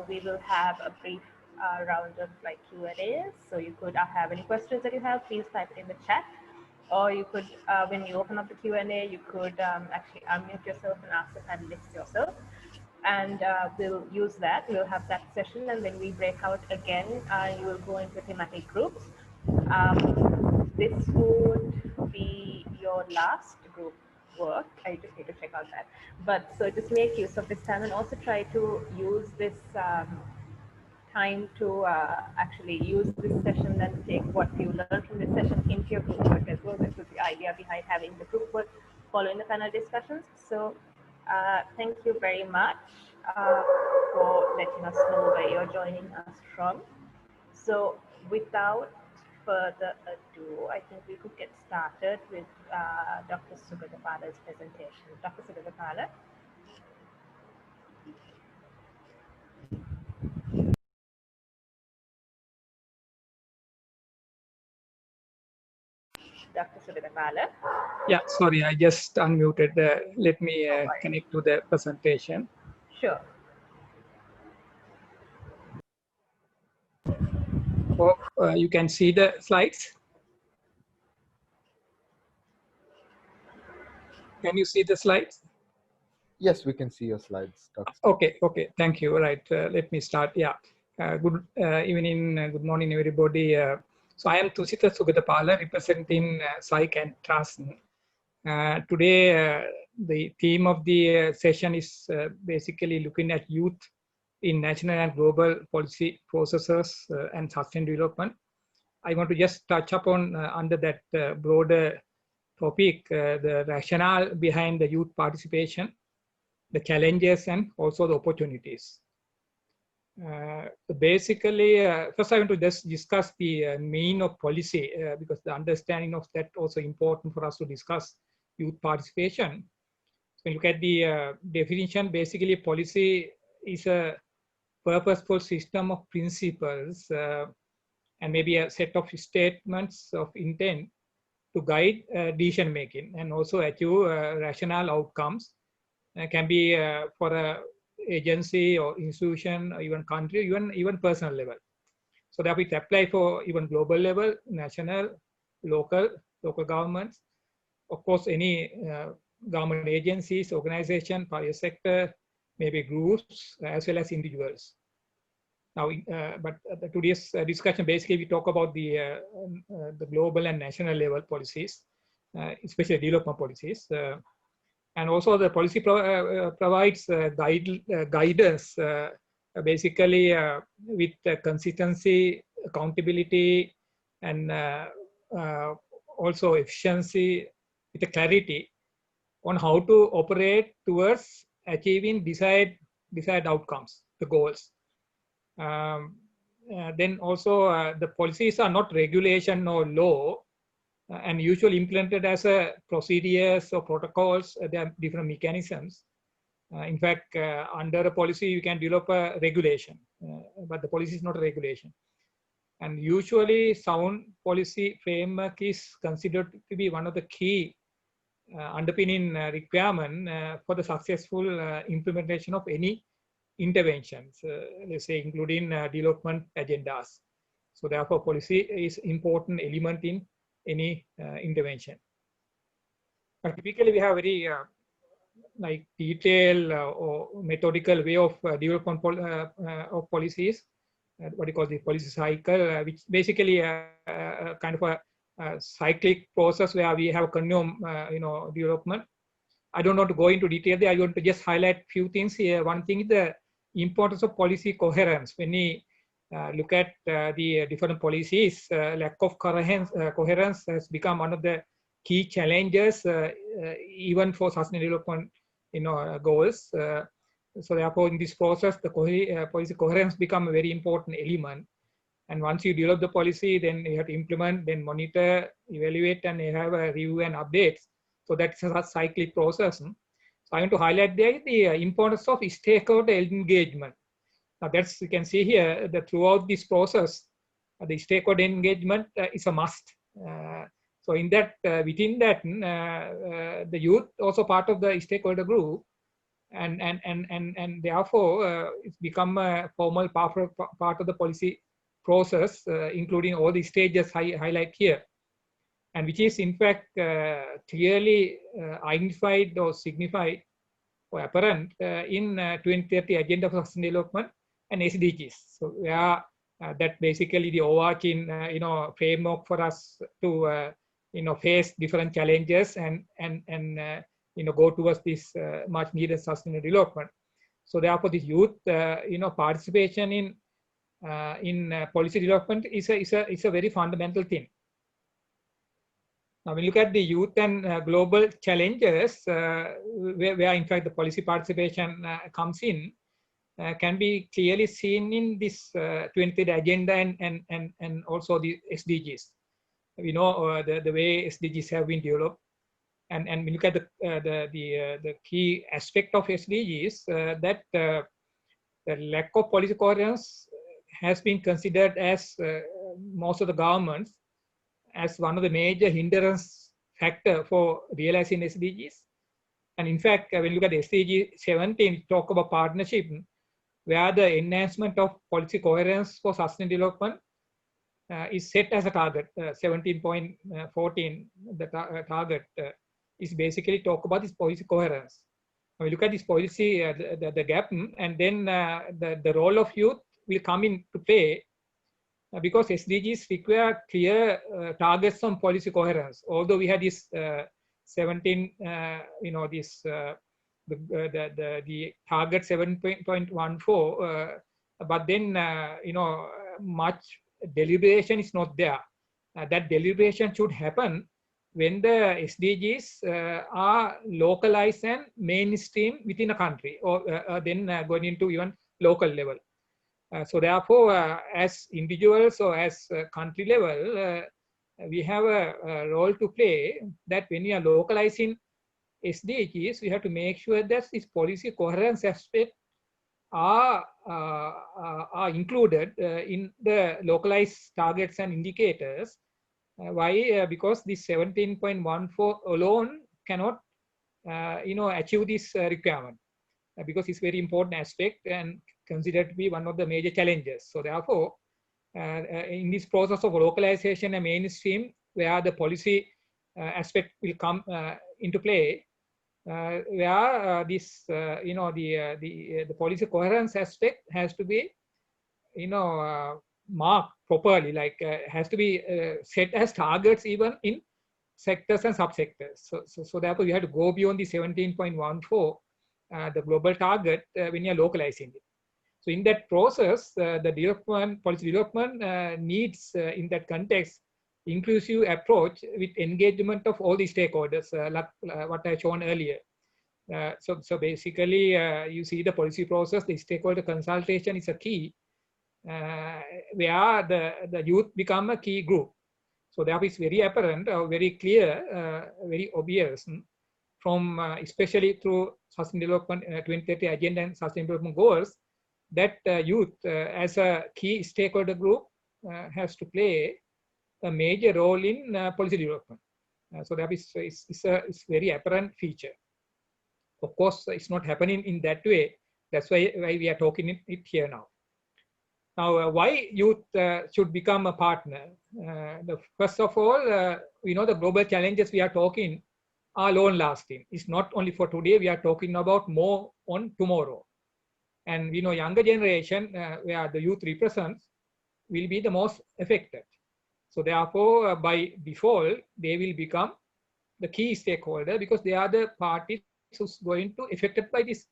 we will have a brief round of like Q&As. So you could have any questions that you have, please type it in the chat. Or you could, when you open up the Q&A, you could actually unmute yourself and ask the panelists yourself. And we'll use that. We'll have that session, and when we break out again, you will go into thematic groups. This would be your last group work. I just need to check out that. But so just make use of this time and also try to use this time to actually use this session and take what you learned from this session into your group work as well. This was the idea behind having the group work following the panel discussions. So thank you very much for letting us know where you're joining us from. So without further ado, I think we could get started with Dr. Sugatapala's presentation. Dr. Sugatapala. Dr. Sugatapala. Yeah, sorry, I just unmuted. Let me connect to the presentation. Sure. Hope you can see the slides. Can you see the slides? Yes, we can see your slides, Dr. Okay, thank you. Right, let me start. Yeah, good evening, good morning, everybody. So I am Tusita Sugatapala, representing SLYCAN Trust. Today, the theme of the session is basically looking at youth in national and global policy processes and sustainable development. I want to just touch upon under that broader topic, the rationale behind the youth participation, the challenges, and also the opportunities. Basically, first I want to just discuss the meaning of policy because the understanding of that also important for us to discuss youth participation. When you look at the definition, basically policy is a purposeful system of principles and maybe a set of statements of intent to guide decision making and also achieve rational outcomes. Can be for a agency or institution or even country, even personal level. So that it apply for even global level, national, local governments, of course, any government agencies, organization, private sector, maybe groups, as well as individuals. Now, but today's discussion, basically we talk about the global and national level policies, especially development policies. And also the policy provides guidance, basically with consistency, accountability, and also efficiency, with a clarity on how to operate towards achieving desired outcomes, the goals. Then also the policies are not regulation or law, and usually implemented as a procedures or protocols. There are different mechanisms. In fact, under a policy, you can develop a regulation, but the policy is not a regulation. And usually sound policy framework is considered to be one of the key underpinning requirement for the successful implementation of any interventions, let's say including development agendas. So therefore policy is important element in any intervention. But typically we have very like detailed or methodical way of development of policies, what you call the policy cycle, which basically kind of a cyclic process where we have continuum, development. I don't want to go into detail there. I want to just highlight few things here. One thing is the importance of policy coherence. When we look at the different policies, lack of coherence has become one of the key challenges, even for sustainable development, goals. So therefore, in this process, the policy coherence become a very important element. And once you develop the policy, then you have to implement, then monitor, evaluate, and you have a review and updates. So that's a cyclic process. So I want to highlight there the importance of stakeholder engagement. Now that's, you can see here that throughout this process, the stakeholder engagement is a must. So in that, within that, the youth also part of the stakeholder group. and therefore it's become a formal part of the policy process, including all the stages highlight here, and which is in fact clearly identified or signified or apparent in 2030 Agenda for Sustainable Development and SDGs. So where that basically the overarching framework for us to face different challenges and go towards this much needed sustainable development. So therefore, this youth participation in policy development is a very fundamental thing. Now, when you look at the youth and global challenges, where in fact the policy participation comes in, can be clearly seen in this 2030 agenda and also the SDGs. We know the way SDGs have been developed, and when you look at the key aspect of SDGs, that the lack of policy coherence has been considered as most of the governments as one of the major hindrance factor for realizing SDGs. And in fact, when you look at SDG 17, we talk about partnership, where the enhancement of policy coherence for sustainable development is set as a target. 17.14, the target is basically talk about this policy coherence. When we look at this policy, the gap, and then the role of youth will come into play, because SDGs require clear targets on policy coherence. Although we had this 17, the target 7.14, but then much deliberation is not there. That deliberation should happen when the SDGs are localized and mainstream within a country, or then going into even local level. So therefore, as individuals or as country level, we have a role to play, that when we are localizing SDGs, we have to make sure that this policy coherence aspect are included in the localized targets and indicators. Why? Because this 17.14 alone cannot achieve this requirement, because it's very important aspect and considered to be one of the major challenges. So therefore, in this process of localization and mainstream, where the policy aspect will come into play, where this the policy coherence aspect has to be marked properly, like has to be set as targets even in sectors and subsectors. So therefore, we have to go beyond the 17.14, the global target, when you're localizing it. So in that process, the policy development needs, in that context, inclusive approach with engagement of all the stakeholders, like what I shown earlier. So basically, you see the policy process, the stakeholder consultation is a key, where the youth become a key group. So that is very apparent, very clear, very obvious from especially through Sustainable Development 2030 Agenda and Sustainable Development Goals, that youth as a key stakeholder group has to play a major role in policy development. So that is a very apparent feature. Of course, it's not happening in that way. That's why we are talking it here now. Now, why youth should become a partner? First of all, we know the global challenges we are talking are long lasting. It's not only for today, we are talking about more on tomorrow. And we know younger generation, where the youth represents, will be the most affected. So therefore, by default, they will become the key stakeholder, because they are the parties who's going to affected by this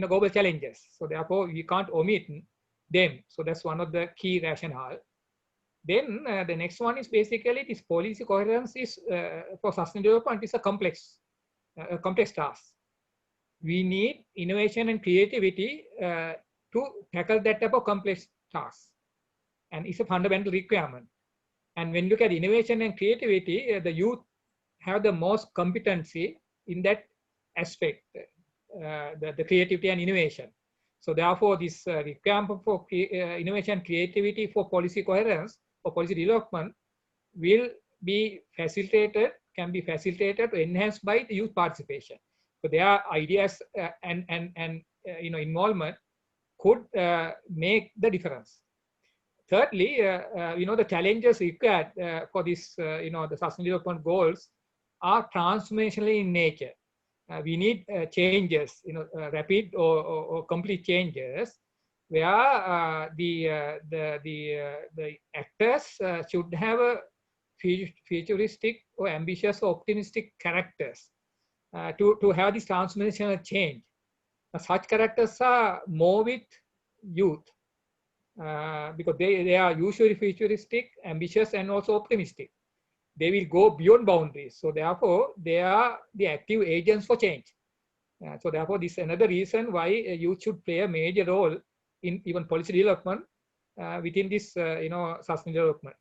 global challenges. So therefore, we can't omit them. So that's one of the key rationale. Then the next one is basically this policy coherence is for sustainable development is a complex task. We need innovation and creativity to tackle that type of complex task, and it's a fundamental requirement. And when you look at innovation and creativity, the youth have the most competency in that aspect, the creativity and innovation. So therefore, this requirement for innovation and creativity for policy coherence or policy development will be facilitated, can be facilitated or enhanced by the youth participation. So their ideas and involvement could make the difference. Thirdly, the challenges required for this, the Sustainable Development Goals are transformational in nature. We need changes, rapid or complete changes, where the actors should have a futuristic or ambitious or optimistic characters to have this transformational change. Such characters are more with youth, because they are usually futuristic, ambitious, and also optimistic. They will go beyond boundaries. So therefore, they are the active agents for change. So therefore, this is another reason why youth should play a major role in even policy development within this, sustainable development.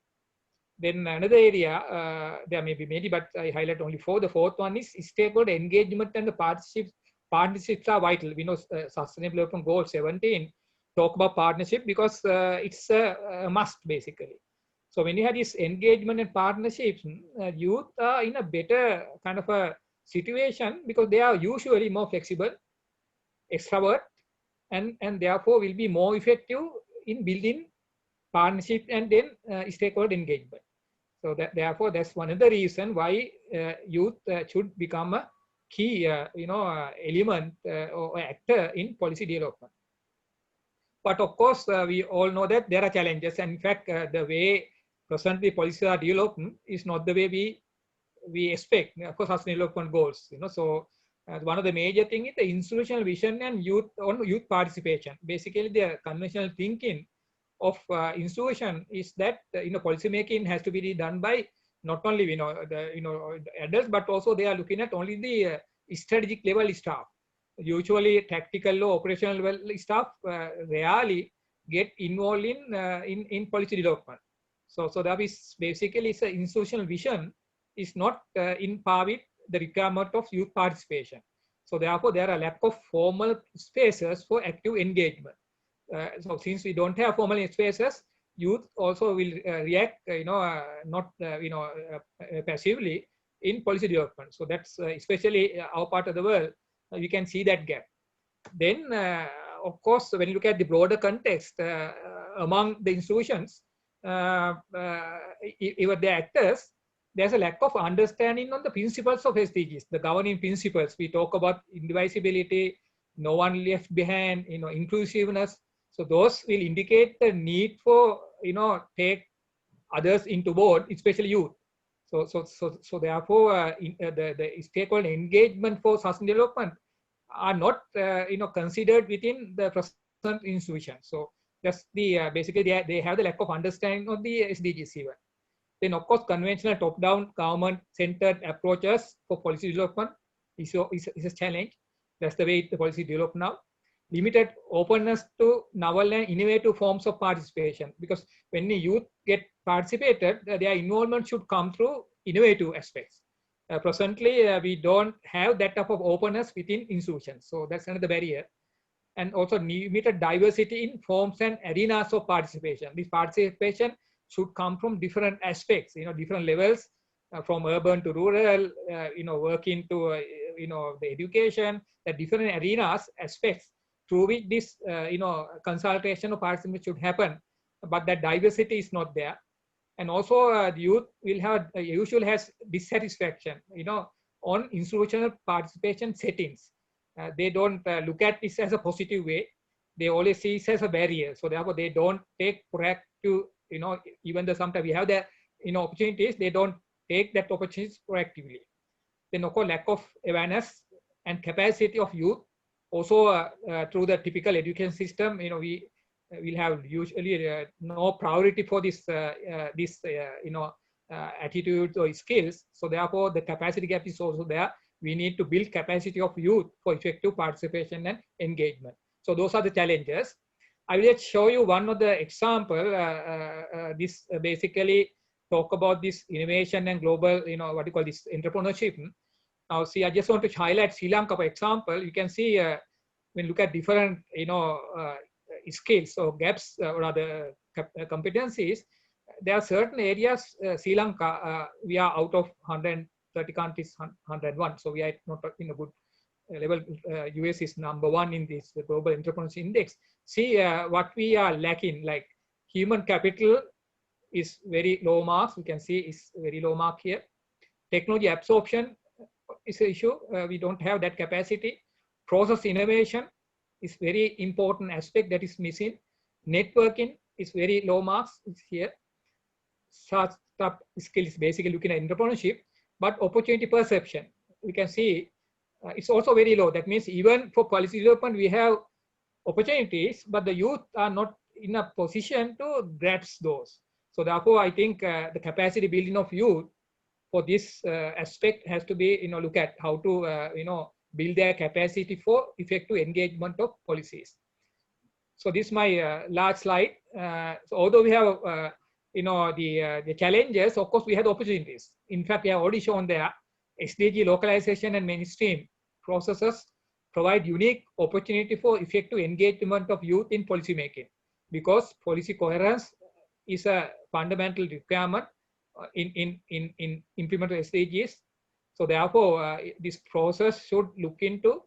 Then another area, there may be many, but I highlight only four. The fourth one is stakeholder engagement and the partnerships. Partnerships are vital. We know Sustainable Development Goal 17 talk about partnership because it's a must basically. So when you have this engagement and partnerships, youth are in a better kind of a situation because they are usually more flexible, extrovert, and therefore will be more effective in building partnership and then stakeholder engagement. So therefore, that's one of the reasons why youth should become a key, element or actor in policy development. But of course, we all know that there are challenges. And in fact, the way presently policies are developed is not the way we expect for sustainable development goals. So one of the major things is the institutional vision and youth participation. Basically, the conventional thinking of institution is that policy making has to be done by not only the adults, but also they are looking at only the strategic level staff. Usually tactical or operational level staff rarely get involved in policy development. So that is basically it's an institutional vision is not in par with the requirement of youth participation. So therefore there are a lack of formal spaces for active engagement. So since we don't have formal spaces, youth also will react, not passively in policy development. So that's especially our part of the world, we can see that gap. Then, of course, when you look at the broader context among the institutions, even the actors, there's a lack of understanding on the principles of SDGs, the governing principles. We talk about indivisibility, no one left behind, inclusiveness. So those will indicate the need for, take others into board, especially youth. So therefore, the stakeholder engagement for sustainable development are not, considered within the present institution. So that's the basically they have the lack of understanding of the SDGs even. Then of course, conventional top-down government-centered approaches for policy development is a challenge. That's the way the policy developed now. Limited openness to novel and innovative forms of participation, because when the youth get participated, their involvement should come through innovative aspects. Presently, we don't have that type of openness within institutions. So that's another barrier. And also limited diversity in forms and arenas of participation. This participation should come from different aspects, different levels, from urban to rural, working to, the education, the different arenas, aspects through which this, consultation or participation should happen. But that diversity is not there. And also the youth will have, usually has dissatisfaction, on institutional participation settings. They don't look at this as a positive way. They always see it as a barrier. So therefore they don't take proactive, even though sometimes we have the, opportunities, they don't take that opportunities proactively. Then of course, lack of awareness and capacity of youth. Also through the typical education system, we will have usually no priority for this, attitudes or skills. So therefore, the capacity gap is also there. We need to build capacity of youth for effective participation and engagement. So those are the challenges. I will just show you one of the example. This basically talk about this innovation and global, what you call this entrepreneurship. Now, see, I just want to highlight Sri Lanka, for example. You can see when you look at different, skills or gaps or other competencies, there are certain areas, Sri Lanka, we are out of 130 countries, 101. So we are not in a good level, US is #1 in this global entrepreneurship index. See what we are lacking, like human capital is very low marks. We can see is very low mark here. Technology absorption is an issue. We don't have that capacity. Process innovation is very important aspect that is missing. Networking is very low marks. It's here. Startup skill is basically looking at entrepreneurship, but opportunity perception, we can see it's also very low. That means even for policy development, we have opportunities, but the youth are not in a position to grasp those. So therefore, I think the capacity building of youth for this aspect has to be, look at how to, build their capacity for effective engagement of policies. So this is my last slide. So although we have, the challenges, of course, we have opportunities. In fact, we have already shown there, SDG localization and mainstream processes provide unique opportunity for effective engagement of youth in policy making, because policy coherence is a fundamental requirement in implementing SDGs. So therefore, this process should look into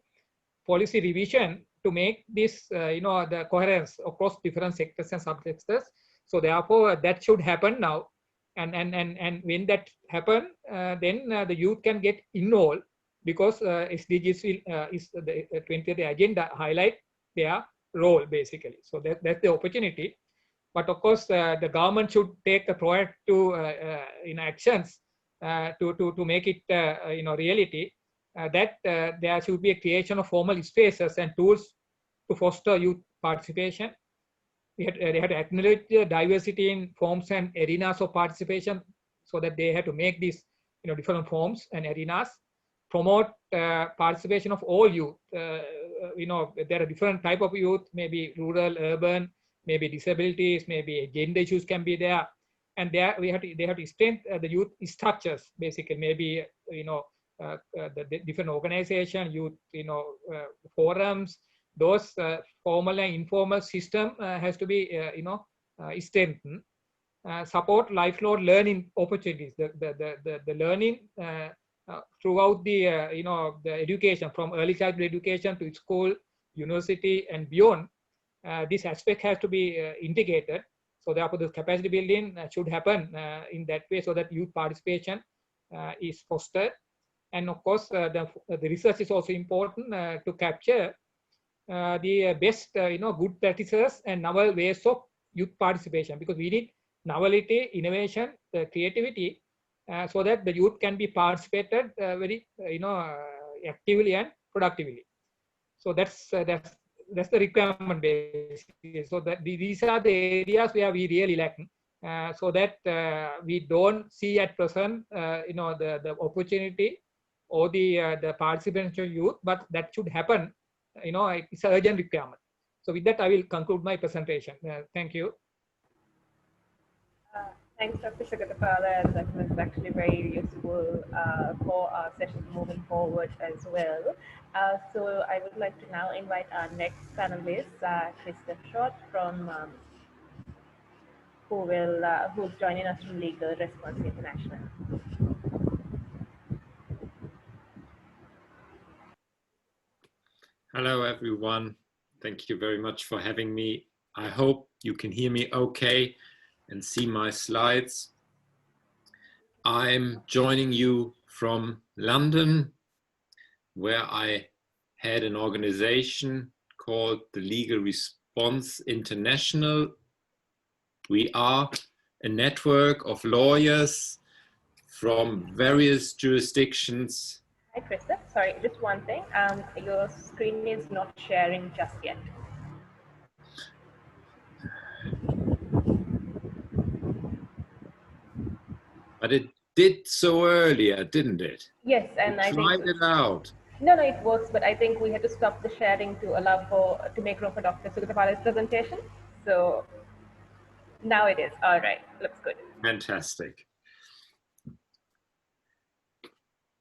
policy revision to make this, the coherence across different sectors and subsectors. So therefore, that should happen now. And when that happen, then the youth can get involved, because SDGs will, is the 20th agenda highlight their role basically. So that's the opportunity. But of course, the government should take a proactive actions to make it reality. That there should be a creation of formal spaces and tools to foster youth participation. They had to acknowledge the diversity in forms and arenas of participation, so that they had to make these different forms and arenas. Promote participation of all youth. There are different type of youth, maybe rural, urban, maybe disabilities, maybe gender issues can be there. And there they have to strengthen the youth structures, basically, maybe the different organization, youth forums, those formal and informal system has to be strengthened. Support lifelong learning opportunities, the learning throughout the the education, from early childhood education to school, university and beyond. This aspect has to be integrated. So therefore, the capacity building should happen in that way, so that youth participation is fostered. And of course, the research is also important to capture the best good practices and novel ways of youth participation, because we need novelty, innovation, creativity, so that the youth can be participated very actively and productively. So that's the requirement basically. So that these are the areas where we really lack, so that we don't see at present the opportunity or the participation of youth, but that should happen. It's an urgent requirement. So with that, I will conclude my presentation. Thank you. Thanks, Dr. Sagatapala, and that was actually very useful for our session moving forward as well. So I would like to now invite our next panelist, Christoph Schott, from who's joining us from Legal Response International. Hello, everyone. Thank you very much for having me. I hope you can hear me okay and see my slides. I'm joining you from London, where I had an organization called the Legal Response International. We are a network of lawyers from various jurisdictions. Hi, Christoph. Sorry, just one thing. Your screen is not sharing just yet. But it did so earlier, didn't it? Yes, and I tried it out. No, it works, but I think we had to stop the sharing to allow to make room for Dr. Sagatapala's presentation. So now it is. All right, looks good. Fantastic.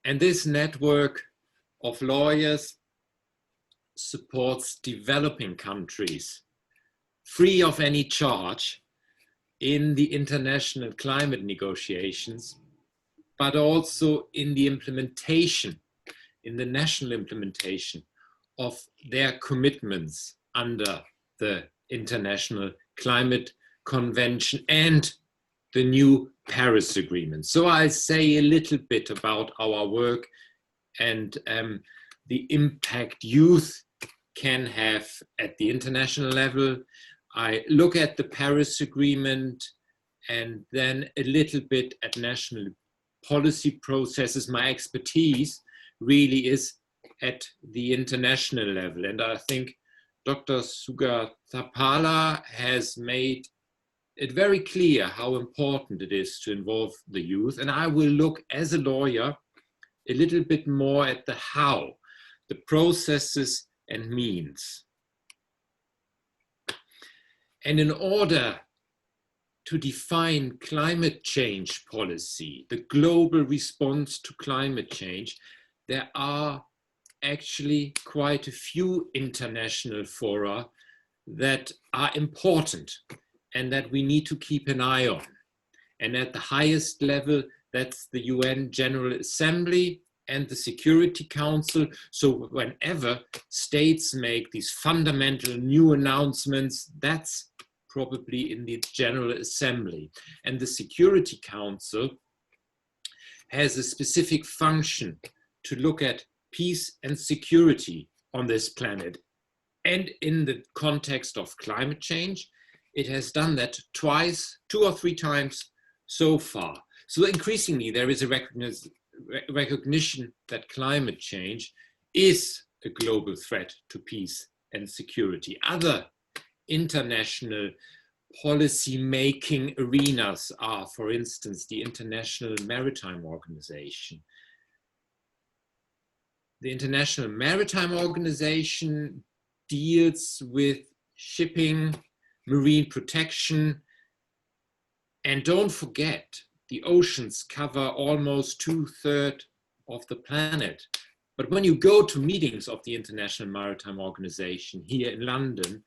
And this network of lawyers supports developing countries free of any charge in the international climate negotiations, but also in the implementation in the national implementation of their commitments under the International Climate Convention and the new Paris Agreement. So I'll say a little bit about our work and the impact youth can have at the international level. I look at the Paris Agreement and then a little bit at national policy processes. My expertise really is at the international level. And I think Dr. Sugathapala has made it very clear how important it is to involve the youth. And I will look as a lawyer a little bit more at the how, the processes and means. And in order to define climate change policy, the global response to climate change, there are actually quite a few international fora that are important and that we need to keep an eye on. And at the highest level, that's the UN General Assembly and the Security Council. So whenever states make these fundamental new announcements, that's probably in the General Assembly. And the Security Council has a specific function to look at peace and security on this planet. And in the context of climate change, it has done that twice, 2 or 3 times so far. So increasingly, there is a recognition that climate change is a global threat to peace and security. Other international policy-making arenas are, for instance, the International Maritime Organization. The International Maritime Organization deals with shipping, marine protection, and don't forget, the oceans cover almost 2/3 of the planet. But when you go to meetings of the International Maritime Organization here in London,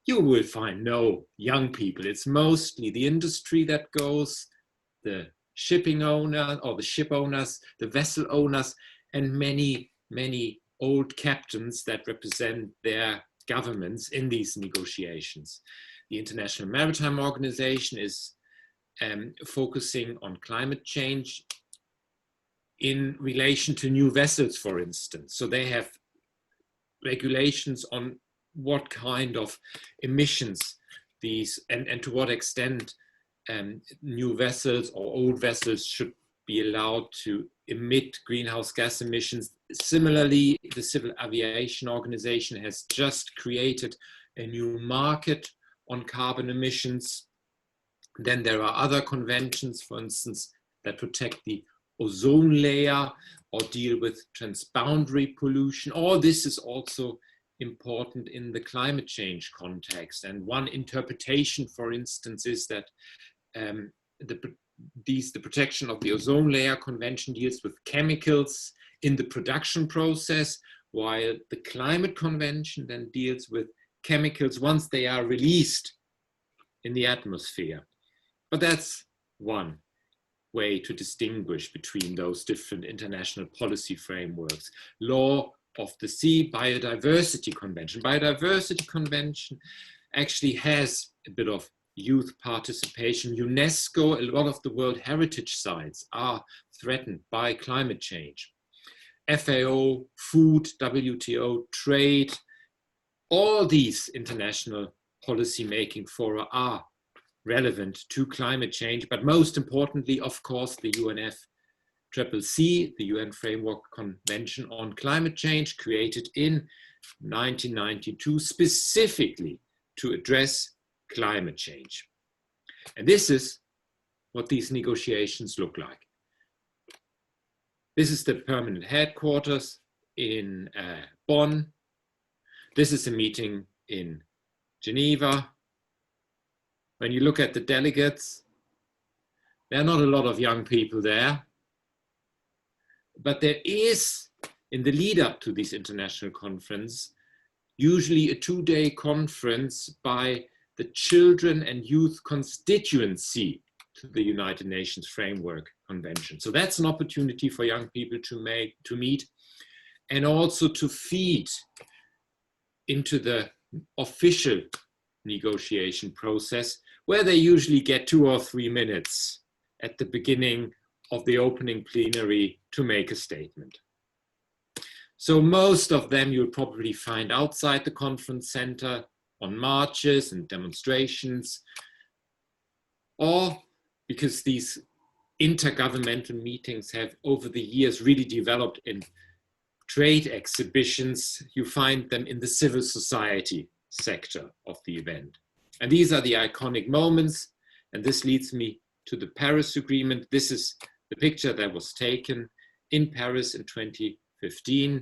you will find no young people. It's mostly the industry that goes, the shipping owner or the ship owners, the vessel owners, and many, many old captains that represent their governments in these negotiations. The International Maritime Organization is focusing on climate change in relation to new vessels, for instance. So they have regulations on what kind of emissions these and to what extent new vessels or old vessels should be allowed to emit greenhouse gas emissions. Similarly, the Civil Aviation Organization has just created a new market on carbon emissions. Then there are other conventions, for instance, that protect the ozone layer or deal with transboundary pollution. All this is also important in the climate change context. And one interpretation, for instance, is that the protection of the ozone layer convention deals with chemicals in the production process, while the climate convention then deals with chemicals once they are released in the atmosphere. But that's one way to distinguish between those different international policy frameworks. Law of the Sea, Biodiversity Convention. Biodiversity Convention actually has a bit of youth participation. UNESCO, a lot of the World Heritage sites are threatened by climate change. FAO, food, WTO, trade, all these international policy-making fora are relevant to climate change, but most importantly, of course, the UNFCCC, the UN Framework Convention on Climate Change, created in 1992 specifically to address climate change. And this is what these negotiations look like. This is the permanent headquarters in Bonn. This is a meeting in Geneva. When you look at the delegates, there are not a lot of young people there, but there is, in the lead up to this international conference, usually a 2-day conference by the Children and Youth Constituency to the United Nations Framework Convention. So that's an opportunity for young people to meet. and also to feed into the official negotiation process, where they usually get 2 or 3 minutes at the beginning of the opening plenary to make a statement. So most of them you'll probably find outside the conference center on marches and demonstrations, or because these intergovernmental meetings have over the years really developed in trade exhibitions, you find them in the civil society sector of the event. And these are the iconic moments, and this leads me to the Paris Agreement. This is the picture that was taken in Paris in 2015, a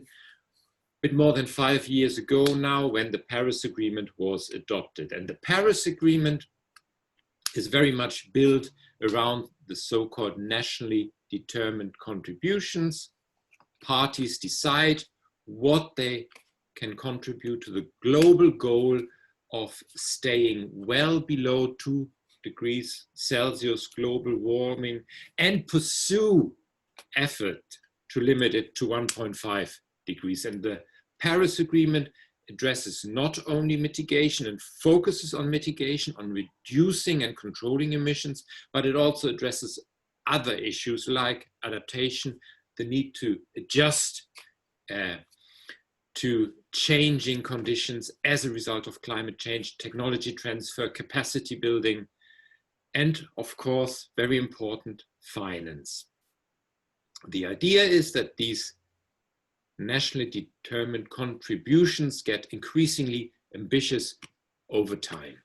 bit more than 5 years ago now, when the Paris Agreement was adopted. And the Paris Agreement is very much built around the so-called nationally determined contributions. Parties decide what they can contribute to the global goal of staying well below 2 degrees Celsius global warming and pursue effort to limit it to 1.5 degrees. And the Paris Agreement addresses not only mitigation and focuses on mitigation, on reducing and controlling emissions, but it also addresses other issues like adaptation, the need to adjust to changing conditions as a result of climate change, technology transfer, capacity building, and of course, very important, finance. The idea is that these nationally determined contributions get increasingly ambitious over time.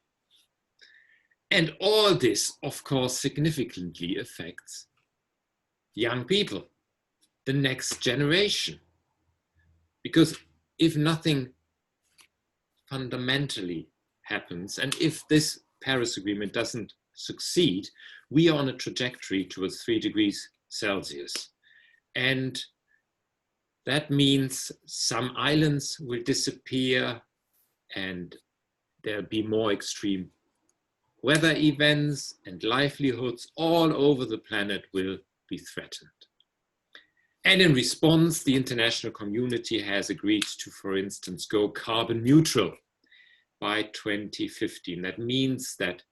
And all this, of course, significantly affects young people, the next generation. Because if nothing fundamentally happens, and if this Paris Agreement doesn't succeed, we are on a trajectory towards 3 degrees Celsius. And that means some islands will disappear and there'll be more extreme weather events, and livelihoods all over the planet will be threatened. And in response, the international community has agreed to, for instance, go carbon neutral by 2015. That means that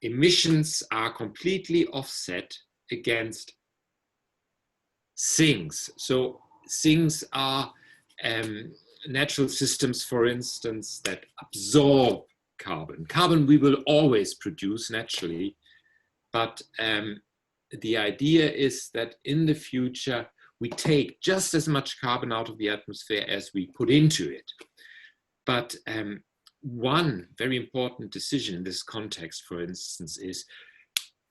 emissions are completely offset against sinks. So sinks are natural systems, for instance, that absorb carbon. Carbon we will always produce naturally, but the idea is that in the future, we take just as much carbon out of the atmosphere as we put into it. But one very important decision in this context, for instance, is,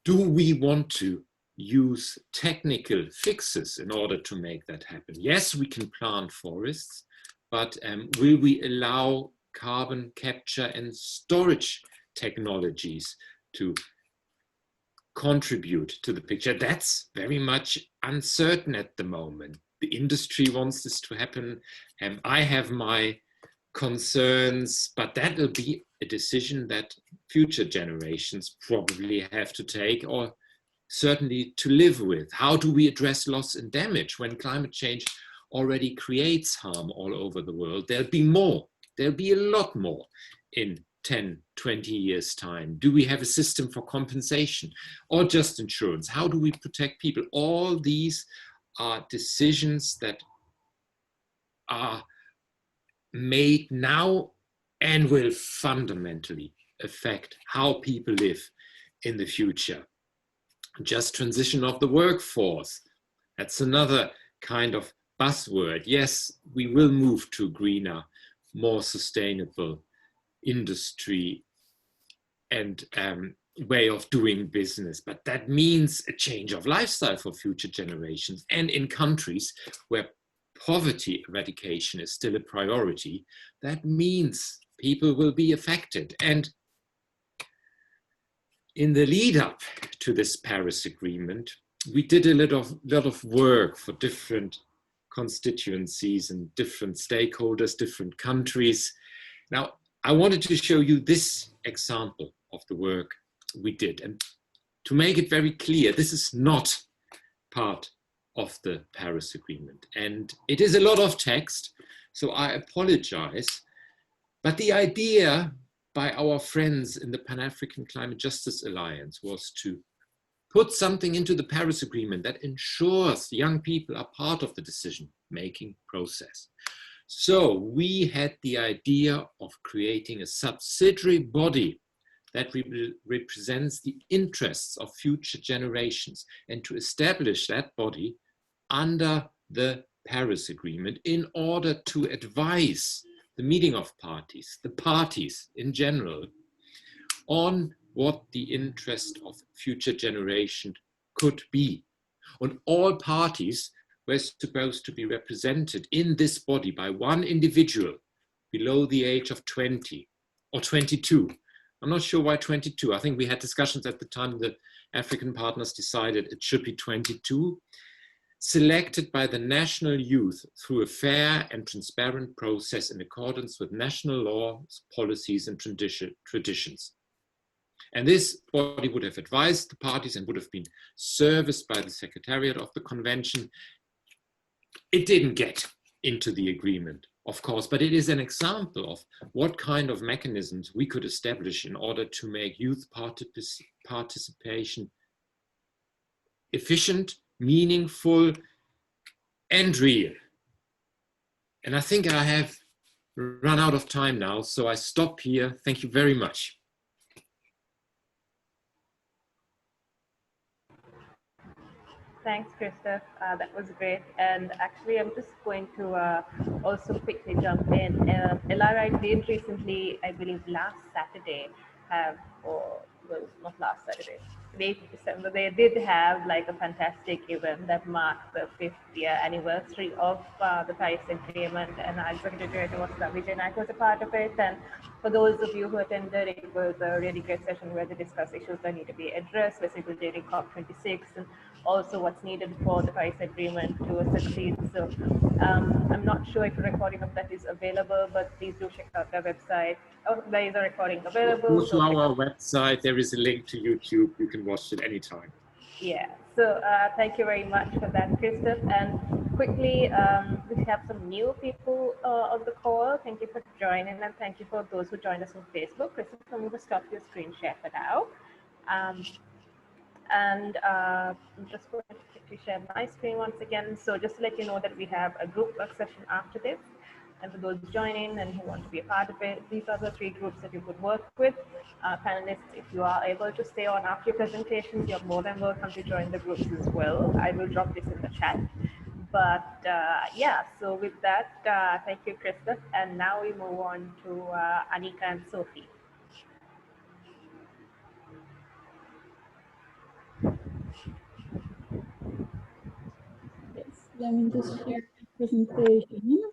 do we want to use technical fixes in order to make that happen? Yes, we can plant forests, but will we allow carbon capture and storage technologies to contribute to the picture? That's very much uncertain at the moment. The industry wants this to happen, and I have my concerns, but that will be a decision that future generations probably have to take, or certainly to live with. How do we address loss and damage when climate change already creates harm all over the world? There'll be more. There'll be a lot more in 10, 20 years' time. Do we have a system for compensation or just insurance? How do we protect people? All these are decisions that are made now and will fundamentally affect how people live in the future. Just transition of the workforce. That's another kind of buzzword. Yes, we will move to greener, more sustainable industry and way of doing business, but that means a change of lifestyle for future generations. And in countries where poverty eradication is still a priority, that means people will be affected. And in the lead up to this Paris Agreement, we did a lot of work for different constituencies and different stakeholders, different countries. Now, I wanted to show you this example of the work we did. And to make it very clear, this is not part of the Paris Agreement. And it is a lot of text, so I apologize. But the idea by our friends in the Pan-African Climate Justice Alliance was to put something into the Paris Agreement that ensures young people are part of the decision-making process. So we had the idea of creating a subsidiary body that represents the interests of future generations, and to establish that body under the Paris Agreement in order to advise the meeting of parties, the parties in general, on what the interest of future generations could be. And all parties were supposed to be represented in this body by one individual below the age of 20 or 22. I'm not sure why 22. I think we had discussions at the time the African partners decided it should be 22, selected by the national youth through a fair and transparent process in accordance with national laws, policies, and traditions. And this body would have advised the parties and would have been serviced by the Secretariat of the Convention. It didn't get into the agreement, of course, but it is an example of what kind of mechanisms we could establish in order to make youth participation efficient, meaningful, and real. And I think I have run out of time now, so I stop here. Thank you very much. Thanks, Christoph. That was great. And actually, I'm just going to also quickly jump in. LRI did recently, I believe last Saturday, have, or well, not last Saturday, 8th December, they did have like a fantastic event that marked the 5th-year anniversary of the Paris Agreement, and our executive director was Vijay Naik was a part of it. And for those of you who attended, it was a really great session where they discussed issues that need to be addressed, basically during COP26, and also what's needed for the Paris Agreement to succeed. So I'm not sure if a recording of that is available, but please do check out their website. Oh, there is a recording available. Go to our website, there is a link to YouTube, you can watch it anytime. Yeah, so thank you very much for that, Christoph. And quickly, we have some new people on the call. Thank you for joining, and thank you for those who joined us on Facebook. Christoph, I'm going to stop your screen share for now. I'm just going to quickly share my screen once again. So just to let you know that we have a group work session after this. And for those joining and who want to be a part of it, these are the 3 groups that you could work with. Panelists, if you are able to stay on after your presentations, you're more than welcome to join the groups as well. I will drop this in the chat. But yeah, so with that, thank you, Christoph. And now we move on to Anika and Sophie. Yes, let me just share the presentation.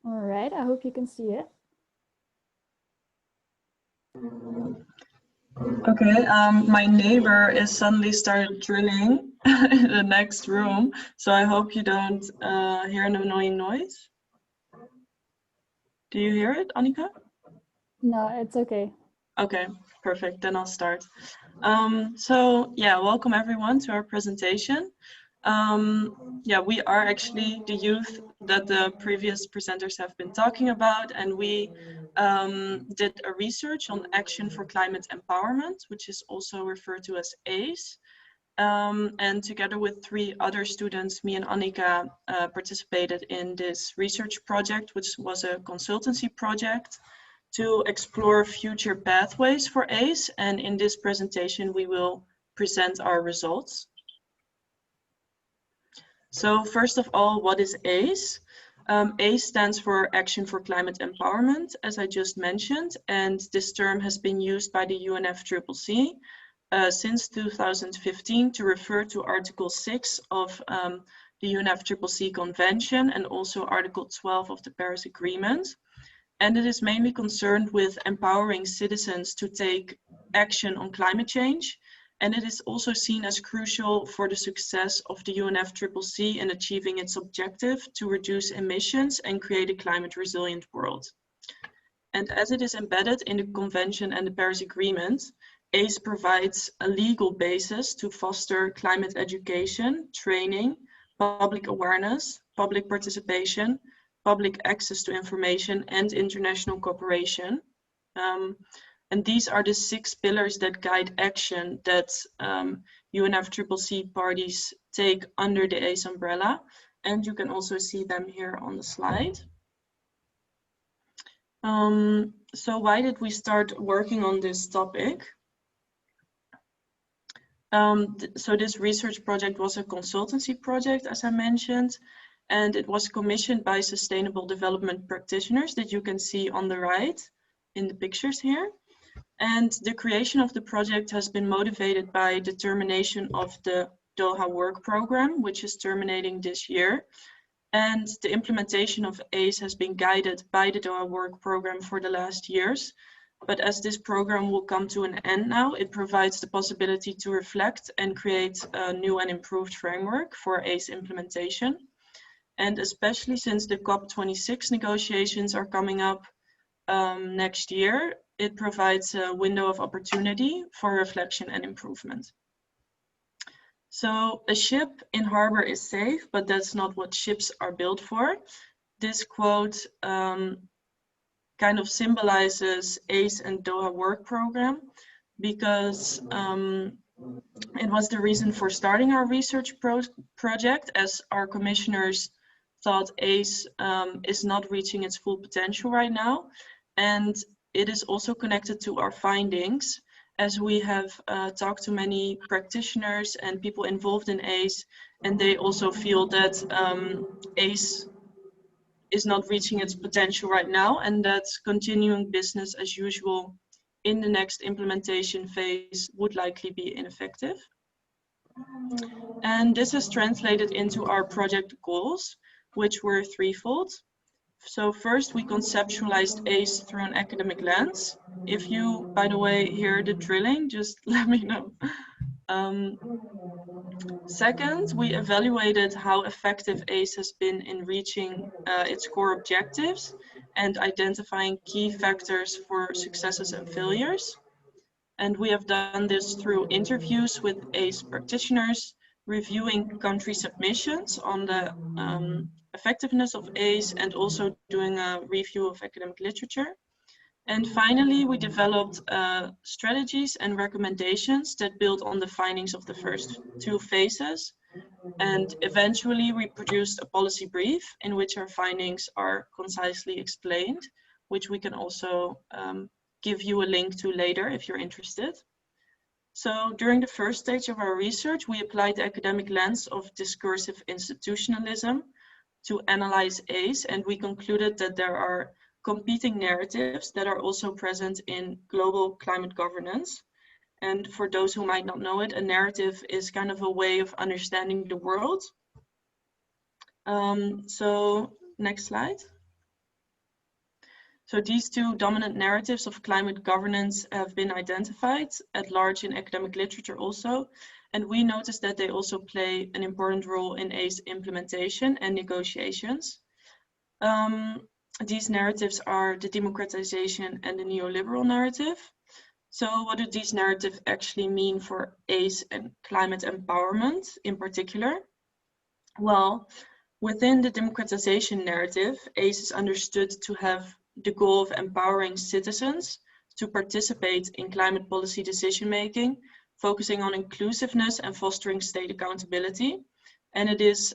All right, I hope you can see it. Okay, my neighbor is suddenly started drilling in the next room, so I hope you don't hear an annoying noise. Do you hear it, Annika? No, it's okay. Okay, perfect, then I'll start. So yeah, welcome everyone to our presentation. Yeah, we are actually the youth that the previous presenters have been talking about, and we did a research on action for climate empowerment, which is also referred to as ACE. And together with 3 other students, me and Annika participated in this research project, which was a consultancy project to explore future pathways for ACE. And in this presentation, we will present our results. So first of all, what is ACE? ACE stands for Action for Climate Empowerment, as I just mentioned, and this term has been used by the UNFCCC since 2015 to refer to Article 6 of the UNFCCC Convention and also Article 12 of the Paris Agreement. And it is mainly concerned with empowering citizens to take action on climate change And it is also seen as crucial for the success of the UNFCCC in achieving its objective to reduce emissions and create a climate resilient world. And as it is embedded in the Convention and the Paris Agreement, ACE provides a legal basis to foster climate education, training, public awareness, public participation, public access to information, and international cooperation. And these are the 6 pillars that guide action that UNFCCC parties take under the ACE umbrella. And you can also see them here on the slide. So why did we start working on this topic? So this research project was a consultancy project, as I mentioned, and it was commissioned by sustainable development practitioners that you can see on the right in the pictures here. And the creation of the project has been motivated by the termination of the Doha work program, which is terminating this year. And the implementation of ACE has been guided by the Doha work program for the last years. But as this program will come to an end now, it provides the possibility to reflect and create a new and improved framework for ACE implementation. And especially since the COP26 negotiations are coming up next year, it provides a window of opportunity for reflection and improvement. So a ship in harbor is safe, but that's not what ships are built for. This quote kind of symbolizes ACE and Doha work program because it was the reason for starting our research project, as our commissioners thought ACE is not reaching its full potential right now. And it is also connected to our findings, as we have talked to many practitioners and people involved in ACE, and they also feel that ACE is not reaching its potential right now, and that continuing business as usual in the next implementation phase would likely be ineffective. And this is translated into our project goals, which were threefold. So first, we conceptualized ACE through an academic lens. If you, by the way, hear the drilling, just let me know. Second, we evaluated how effective ACE has been in reaching its core objectives and identifying key factors for successes and failures. And we have done this through interviews with ACE practitioners, reviewing country submissions on the effectiveness of ACE, and also doing a review of academic literature. And finally, we developed strategies and recommendations that build on the findings of the first 2 phases. And eventually we produced a policy brief in which our findings are concisely explained, which we can also give you a link to later if you're interested. So during the first stage of our research, we applied the academic lens of discursive institutionalism to analyze ACE, and we concluded that there are competing narratives that are also present in global climate governance. And for those who might not know it, a narrative is kind of a way of understanding the world. So next slide. So these 2 dominant narratives of climate governance have been identified at large in academic literature also. And we noticed that they also play an important role in ACE implementation and negotiations. These narratives are the democratization and the neoliberal narrative. So what do these narratives actually mean for ACE and climate empowerment in particular? Well, within the democratization narrative, ACE is understood to have the goal of empowering citizens to participate in climate policy decision-making, focusing on inclusiveness and fostering state accountability. And it is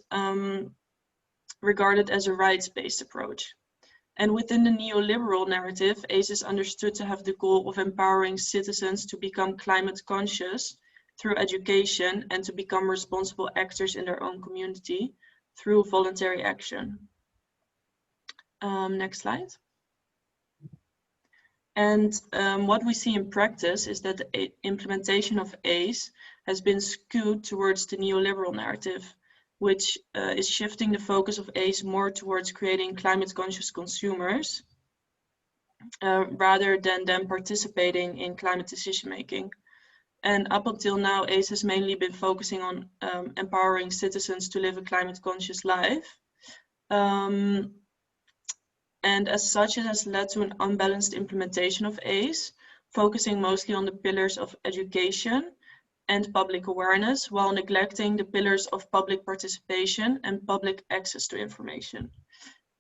regarded as a rights-based approach. And within the neoliberal narrative, ACE is understood to have the goal of empowering citizens to become climate conscious through education and to become responsible actors in their own community through voluntary action. Next slide. And what we see in practice is that the implementation of ACE has been skewed towards the neoliberal narrative, which is shifting the focus of ACE more towards creating climate conscious consumers rather than them participating in climate decision making. And up until now, ACE has mainly been focusing on empowering citizens to live a climate conscious life. And as such, it has led to an unbalanced implementation of ACE, focusing mostly on the pillars of education and public awareness, while neglecting the pillars of public participation and public access to information.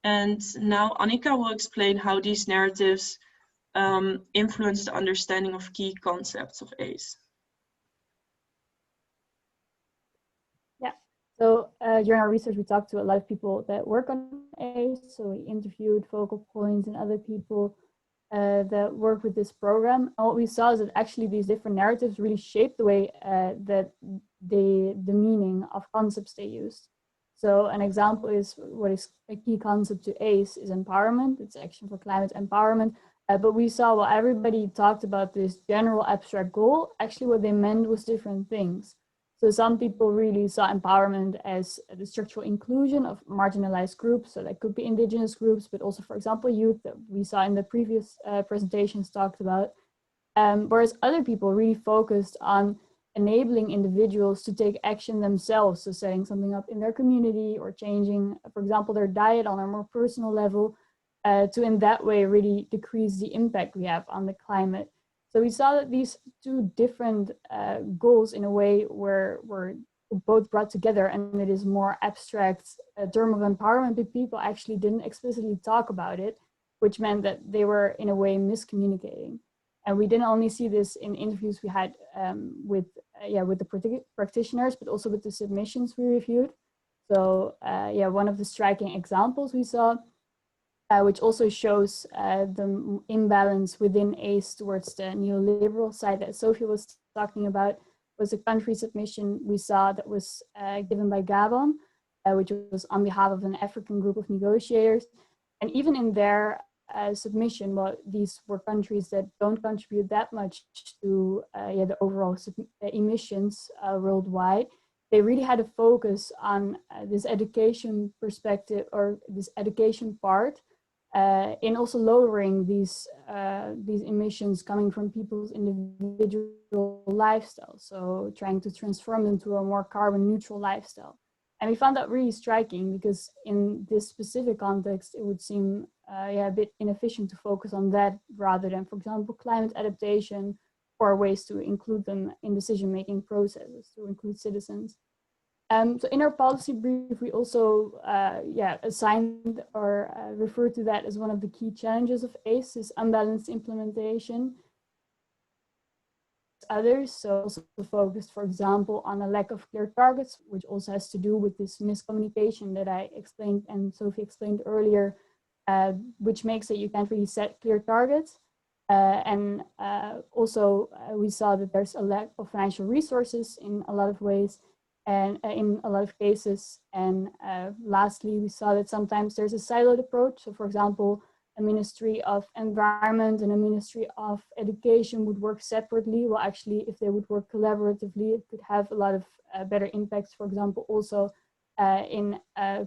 And now Annika will explain how these narratives influence the understanding of key concepts of ACE. Yeah, so during our research, we talked to a lot of people that work on ACE. So we interviewed focal points and other people that work with this program. And what we saw is that actually these different narratives really shape the way that the meaning of concepts they used. So an example is what is a key concept to ACE is empowerment. It's action for climate empowerment. But we saw while everybody talked about this general abstract goal, actually what they meant was different things. So some people really saw empowerment as the structural inclusion of marginalized groups. So that could be indigenous groups, but also, for example, youth that we saw in the previous presentations talked about. Whereas other people really focused on enabling individuals to take action themselves. So setting something up in their community or changing, for example, their diet on a more personal level to in that way really decrease the impact we have on the climate. So we saw that these two different goals in a way were both brought together, and it is more abstract term of empowerment, but people actually didn't explicitly talk about it, which meant that they were in a way miscommunicating. And we didn't only see this in interviews we had with the practitioners, but also with the submissions we reviewed. So one of the striking examples we saw, which also shows the imbalance within ACE towards the neoliberal side that Sophie was talking about, was a country submission we saw that was given by Gabon, which was on behalf of an African group of negotiators. And even in their submission, well, these were countries that don't contribute that much to the overall emissions worldwide. They really had a focus on this education perspective, or this education part, in also lowering these emissions coming from people's individual lifestyle. So trying to transform them to a more carbon neutral lifestyle. And we found that really striking because in this specific context, it would seem a bit inefficient to focus on that rather than, for example, climate adaptation or ways to include them in decision-making processes, to include citizens. So in our policy brief, we also assigned or referred to that as one of the key challenges of ACE, is unbalanced implementation. Others, so also focused, for example, on a lack of clear targets, which also has to do with this miscommunication that I explained and Sophie explained earlier, which makes it you can't really set clear targets. Also, we saw that there's a lack of financial resources in a lot of ways and in a lot of cases. And lastly, we saw that sometimes there's a siloed approach. So for example, a Ministry of Environment and a Ministry of Education would work separately. Well, actually, if they would work collaboratively, it could have a lot of better impacts, for example, also in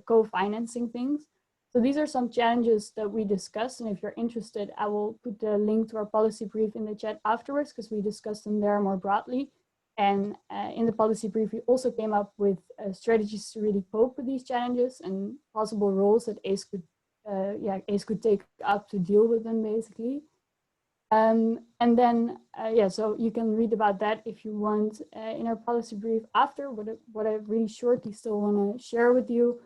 co-financing things. So these are some challenges that we discussed. And if you're interested, I will put the link to our policy brief in the chat afterwards, because we discussed them there more broadly. And in the policy brief, we also came up with strategies to really cope with these challenges and possible roles that ACE could take up to deal with them, basically. And then, so you can read about that if you want in our policy brief after. What I really shortly still want to share with you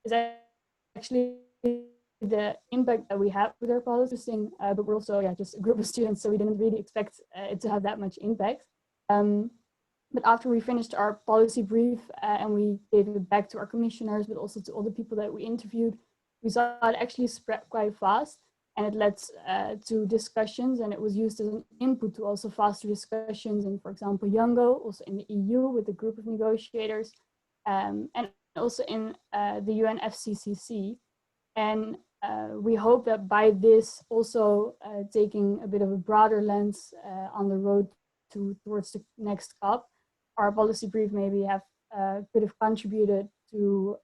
is actually the impact that we have with our policy, but we're also just a group of students, so we didn't really expect it to have that much impact. But after we finished our policy brief and we gave it back to our commissioners, but also to all the people that we interviewed, we saw it actually spread quite fast, and it led to discussions, and it was used as an input to also faster discussions in, for example, YOUNGO, also in the EU with a group of negotiators, and also in the UNFCCC. And we hope that by this also taking a bit of a broader lens on the road towards the next COP, our policy brief maybe could have contributed to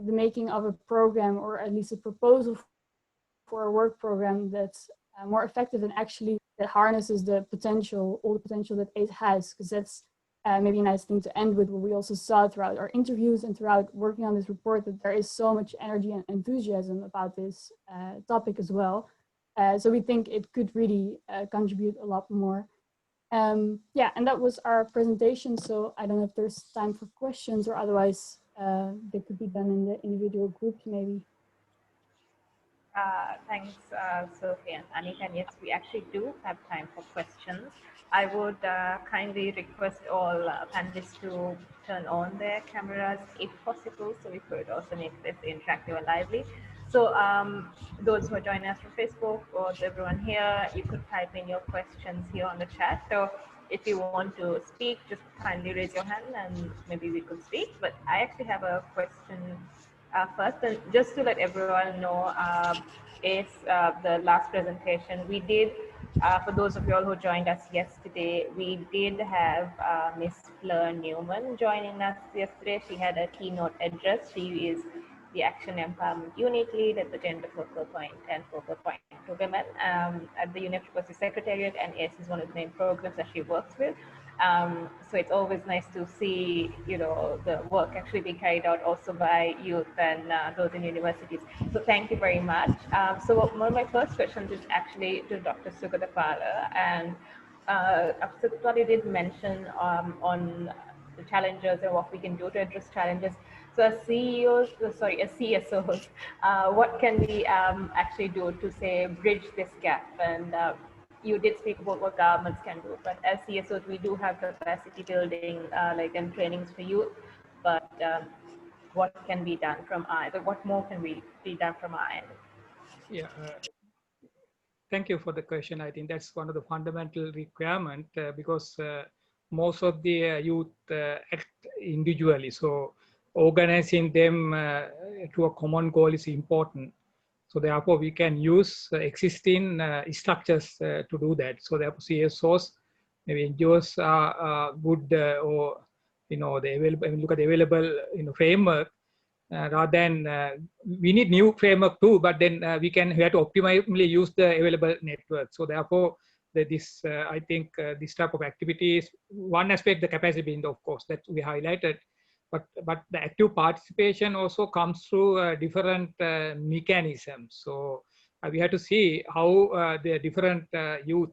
the making of a program, or at least a proposal for a work program that's more effective and actually that harnesses the potential, all the potential that ACE has, because that's maybe a nice thing to end with, what we also saw throughout our interviews and throughout working on this report, that there is so much energy and enthusiasm about this topic as well. So we think it could really contribute a lot more. Yeah, and that was our presentation. So I don't know if there's time for questions, or otherwise they could be done in the individual groups maybe. Thanks, Sophie and Annika. And yes, we actually do have time for questions. I would kindly request all panelists to turn on their cameras if possible, so we could also make this interactive and lively. So those who are joining us from Facebook, or everyone here, you could type in your questions here on the chat. So if you want to speak, just kindly raise your hand and maybe we could speak. But I actually have a question first, and just to let everyone know, is the last presentation we did, for those of you all who joined us yesterday, we did have Miss Fleur Newman joining us yesterday. She had a keynote address. She is the Action Empowerment Unit Lead at the Gender Focal Point and Focal Point to Women at the University Secretariat, and ACE is one of the main programs that she works with. So it's always nice to see, you know, the work actually being carried out also by youth and those in universities. So thank you very much. So one of my first questions is actually to Dr. Sugadapala, and Dr. Sugadapala did mention on the challenges and what we can do to address challenges. So as CEOs, as CSOs, what can we actually do to say bridge this gap? And you did speak about what governments can do, but as CSOs, we do have capacity building, and trainings for youth. But what can be done from our end? What more can be done from our end? Yeah. Thank you for the question. I think that's one of the fundamental requirements because most of the youth act individually. So organizing them to a common goal is important. So therefore, we can use existing structures to do that. So therefore, CSOs, maybe NGOs are good, or the available. I mean, look at the available framework. Rather than we need new framework too, but then we have to optimally use the available network. So therefore, I think this type of activities, one aspect, the capacity building, of course, that we highlighted, but the active participation also comes through different mechanisms. So we have to see how the different youth,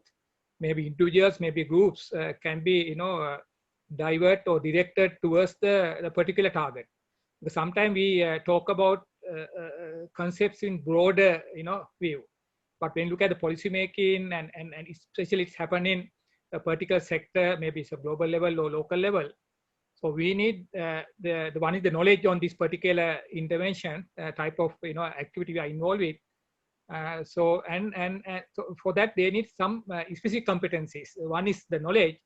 maybe individuals, maybe groups, can be divert or directed towards the particular target. Because sometimes we talk about concepts in broader view, but when you look at the policy making and especially it's happening a particular sector, maybe it's a global level or local level. So we need the one is the knowledge on this particular intervention type of activity we are involved with. So for that they need some specific competencies. One is the knowledge,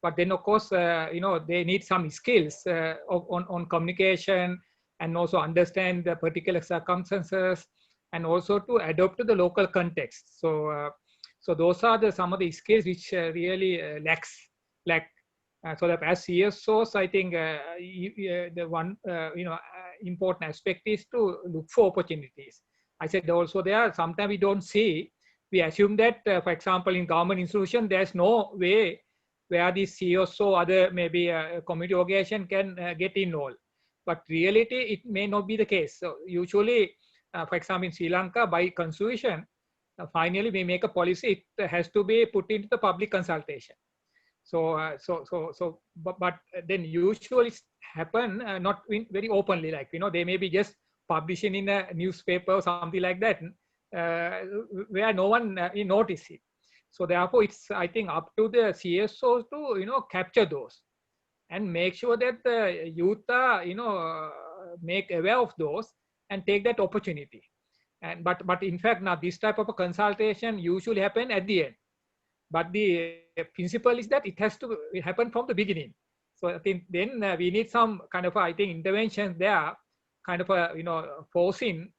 but then of course they need some skills on communication, and also understand the particular circumstances, and also to adopt to the local context. So so those are some of the skills which really lack. So that as CSOs, I think the one important aspect is to look for opportunities. I said also there sometimes we don't see. We assume that, for example, in government institution, there's no way where the CSO or other maybe community organization can get involved. But reality, it may not be the case. So usually, for example, in Sri Lanka, by constitution, finally we make a policy. It has to be put into the public consultation. So, but then usually it happen not very openly, like they may be just publishing in a newspaper or something like that, where no one notice it. So therefore, it's I think up to the CSOs to capture those and make sure that the youth are make aware of those and take that opportunity. And but in fact now this type of a consultation usually happen at the end. But the principle is that it has to happen from the beginning. So I think then we need some kind of I think interventions there, kind of forcing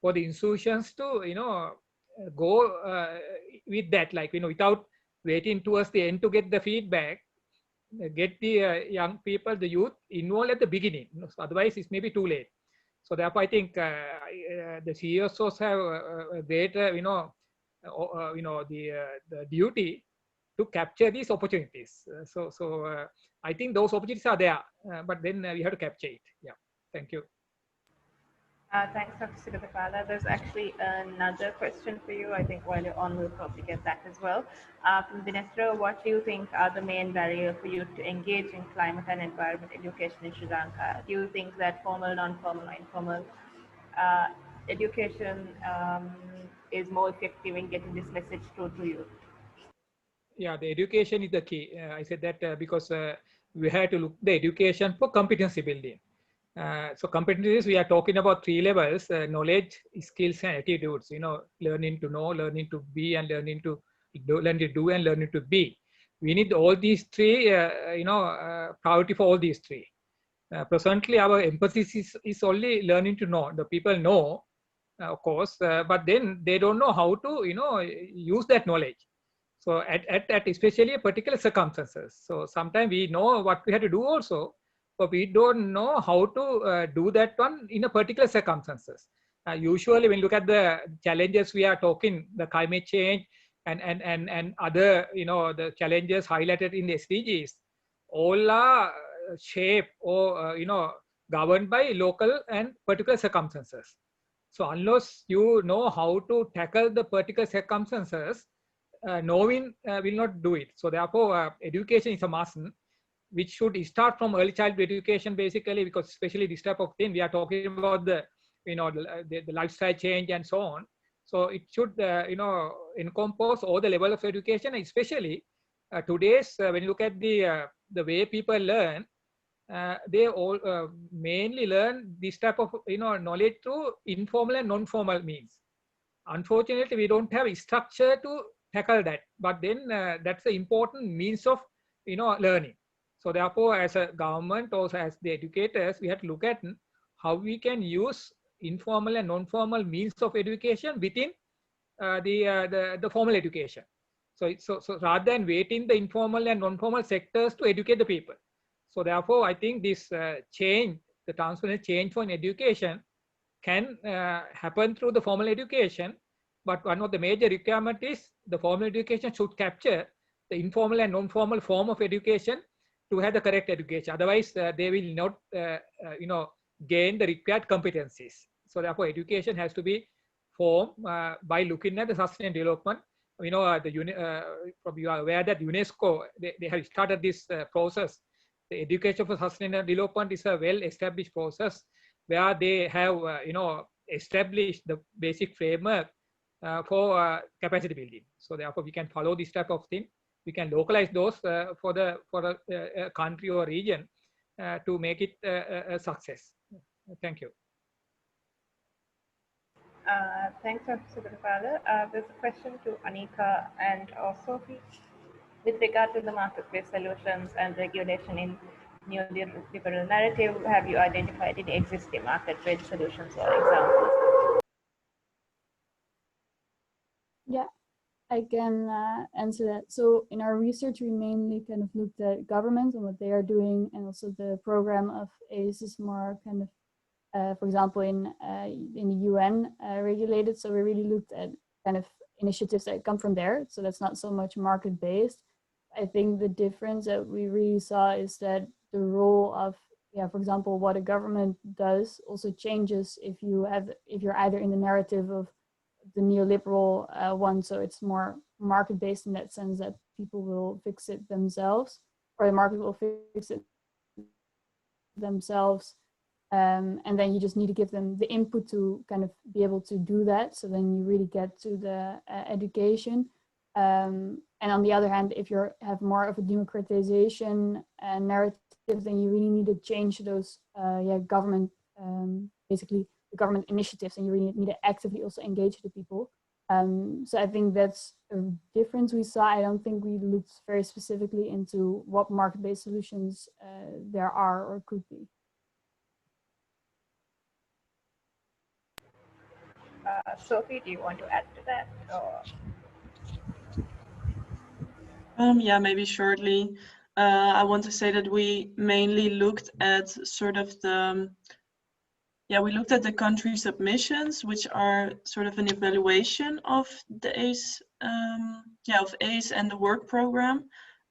for the institutions to go with that, like without waiting towards the end to get the feedback, get the young people, the youth involved at the beginning. So otherwise it's maybe too late. So therefore I think the CSOs have a greater the duty to capture these opportunities. I think those opportunities are there, but then we have to capture it. Yeah, thank you. Thanks, Dr. Sigadapala. There's actually another question for you. I think while you're on, we'll probably get that as well. From Dinestra, what do you think are the main barriers for you to engage in climate and environment education in Sri Lanka? Do you think that formal, non-formal, or informal education is more effective in getting this message through to you? Yeah, the education is the key. I said that because we have to look the education for competency building. So competencies, we are talking about 3 levels: knowledge, skills, and attitudes. Learning to know, learning to be, and learning to do, and learning to be. We need all these 3. Priority for all these 3. Presently, our emphasis is only learning to know. The people know, of course, but then they don't know how to, use that knowledge. So at especially particular circumstances. So sometimes we know what we have to do also, but we don't know how to do that one in a particular circumstances. Usually when you look at the challenges we are talking, the climate change and other, the challenges highlighted in the SDGs, all are shaped or, governed by local and particular circumstances. So unless you know how to tackle the particular circumstances, knowing will not do it. So therefore, education is a must, which should start from early childhood education, basically, because especially this type of thing, we are talking about the lifestyle change and so on. So it should, encompass all the level of education, especially today's, when you look at the way people learn, they all mainly learn this type of, knowledge through informal and non-formal means. Unfortunately, we don't have a structure to tackle that, but then that's an important means of learning. So therefore, as a government, also as the educators, we have to look at how we can use informal and non-formal means of education within the formal education. So rather than waiting the informal and non-formal sectors to educate the people. So therefore, I think this change, the transformational change for education, can happen through the formal education, but one of the major requirement is the formal education should capture the informal and non-formal form of education to have the correct education. Otherwise, they will not, gain the required competencies. So therefore, education has to be formed by looking at the sustainable development. You are aware that UNESCO, they have started this process. The education for sustainable development is a well-established process where they have, established the basic framework for capacity building. So therefore, we can follow this type of thing. We can localize those for a country or region to make it a success. Thank you. Thanks, Dr. Sigadapala. There's a question to Anika and Sophie. With regard to the market-based solutions and regulation in neoliberal narrative, have you identified any existing market-based solutions or examples? Yeah, I can answer that. So in our research, we mainly kind of looked at governments and what they are doing, and also the program of ACE is more kind of, for example, in the UN regulated. So we really looked at kind of initiatives that come from there. So that's not so much market-based. I think the difference that we really saw is that the role of, for example, what a government does also changes if you're either in the narrative of the neoliberal one, so it's more market-based in that sense that people will fix it themselves, or the market will fix it themselves, and then you just need to give them the input to kind of be able to do that. So then you really get to the education. And on the other hand, if you have more of a democratization narrative, then you really need to change those government, basically the government initiatives, and you really need to actively also engage the people. So I think that's a difference we saw. I don't think we looked very specifically into what market-based solutions there are or could be. Sophie, do you want to add to that? Or? Yeah, maybe shortly. I want to say that we mainly looked at sort of the yeah, we looked at the country submissions, which are sort of an evaluation of the ACE, of ACE and the work program,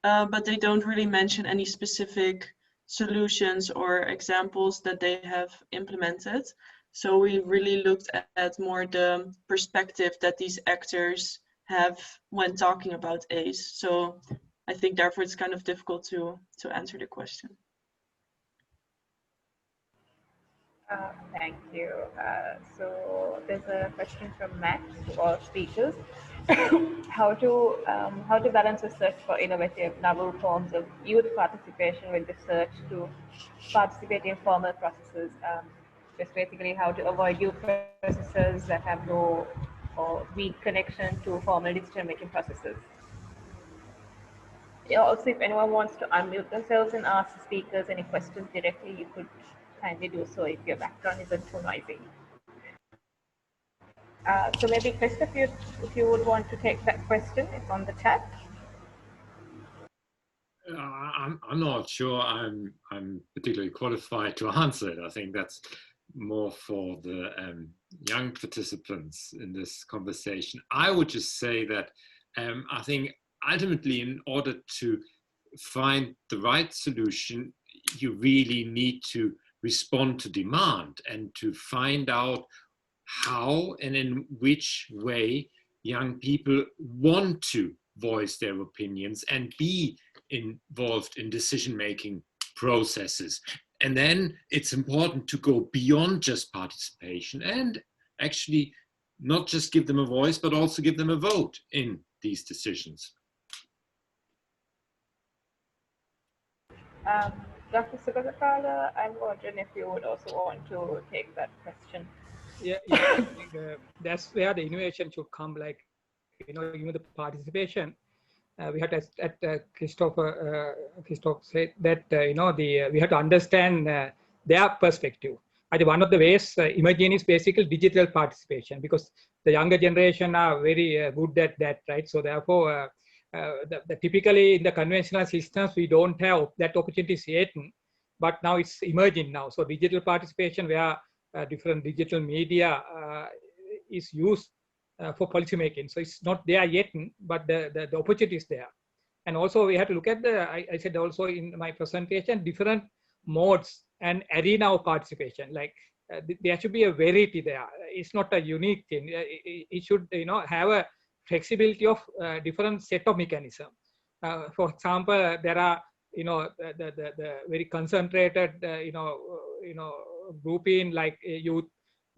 but they don't really mention any specific solutions or examples that they have implemented. So we really looked at more the perspective that these actors have when talking about ACE. So I think therefore it's kind of difficult to answer the question. Thank you. So there's a question from Max to all speakers. how to balance research for innovative novel forms of youth participation with research to participate in formal processes. Just basically how to avoid youth processes that have no or weak connection to formal decision-making processes. Yeah, also, if anyone wants to unmute themselves and ask the speakers any questions directly, you could kindly do so if your background isn't too noisy. So maybe Christoph, if you would want to take that question, it's on the chat. I'm not sure I'm particularly qualified to answer it. I think that's more for the young participants in this conversation. I would just say that I think ultimately, in order to find the right solution, you really need to respond to demand and to find out how and in which way young people want to voice their opinions and be involved in decision-making processes. And then it's important to go beyond just participation and actually not just give them a voice, but also give them a vote in these decisions. Dr. Sugatakala, I'm wondering if you would also want to take that question. Yeah, I think, that's where the innovation should come. Like, even the participation. We had Christoph said that we have to understand their perspective. I think one of the ways emerging is basically digital participation, because the younger generation are very good at that, right? So therefore, typically in the conventional systems we don't have that opportunities yet, but now it's emerging now. So digital participation, where different digital media is used for policy making. So it's not there yet, but the opportunity is there. And also we have to look at I said also in my presentation, different modes and arena of participation. Like there should be a variety there. It's not a unique thing. It should have a flexibility of different set of mechanisms. For example, there are the very concentrated grouping like youth.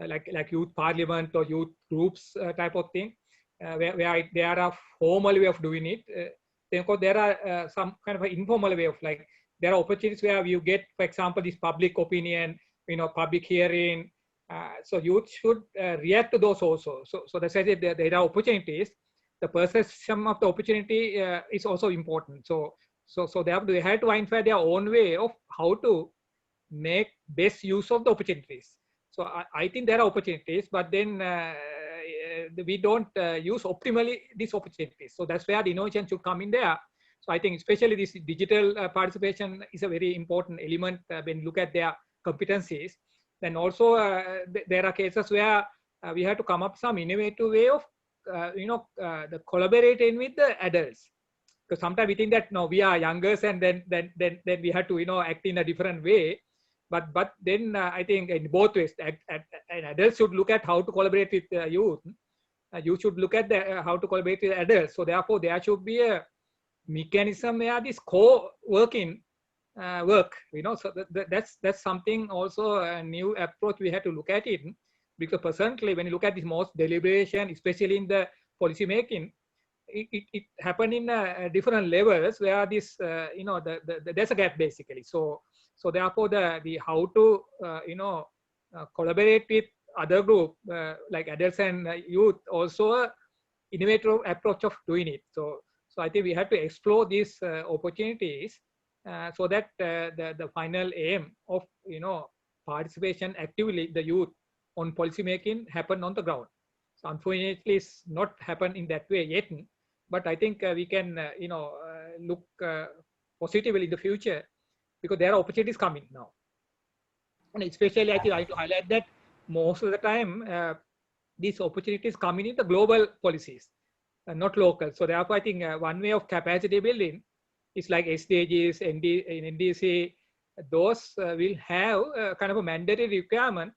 Like youth parliament or youth groups type of thing, where there are formal way of doing it. Then there are some kind of an informal way of, like, there are opportunities where you get, for example, this public opinion, public hearing. So youth should react to those also. So that's why there are opportunities. The perception of the opportunity is also important. So they have to find their own way of how to make best use of the opportunities. So I think there are opportunities, but then we don't use optimally these opportunities. So that's where the innovation should come in there. So I think especially this digital participation is a very important element when you look at their competencies. Then also there are cases where we have to come up some innovative way of the collaborating with the adults. Because sometimes we think that no, we are younger, and then we have to act in a different way. But then I think in both ways, adults should look at how to collaborate with youth. You should look at how to collaborate with adults. So therefore, there should be a mechanism where this co-working work. So that's something also a new approach we have to look at it. Because personally, when you look at this most deliberation, especially in the policy making, it happened in different levels where this there's a gap basically. So therefore, the how to collaborate with other group like adults and youth, also a innovative approach of doing it. So I think we have to explore these opportunities so that the final aim of participation actively the youth on policy making happen on the ground. So unfortunately, it's not happened in that way yet. But I think we can look positively in the future, because there are opportunities coming now. And especially, I think I like to highlight that most of the time, these opportunities come in the global policies, not local. So therefore, I think one way of capacity building is like SDGs, NDC, those will have kind of a mandatory requirement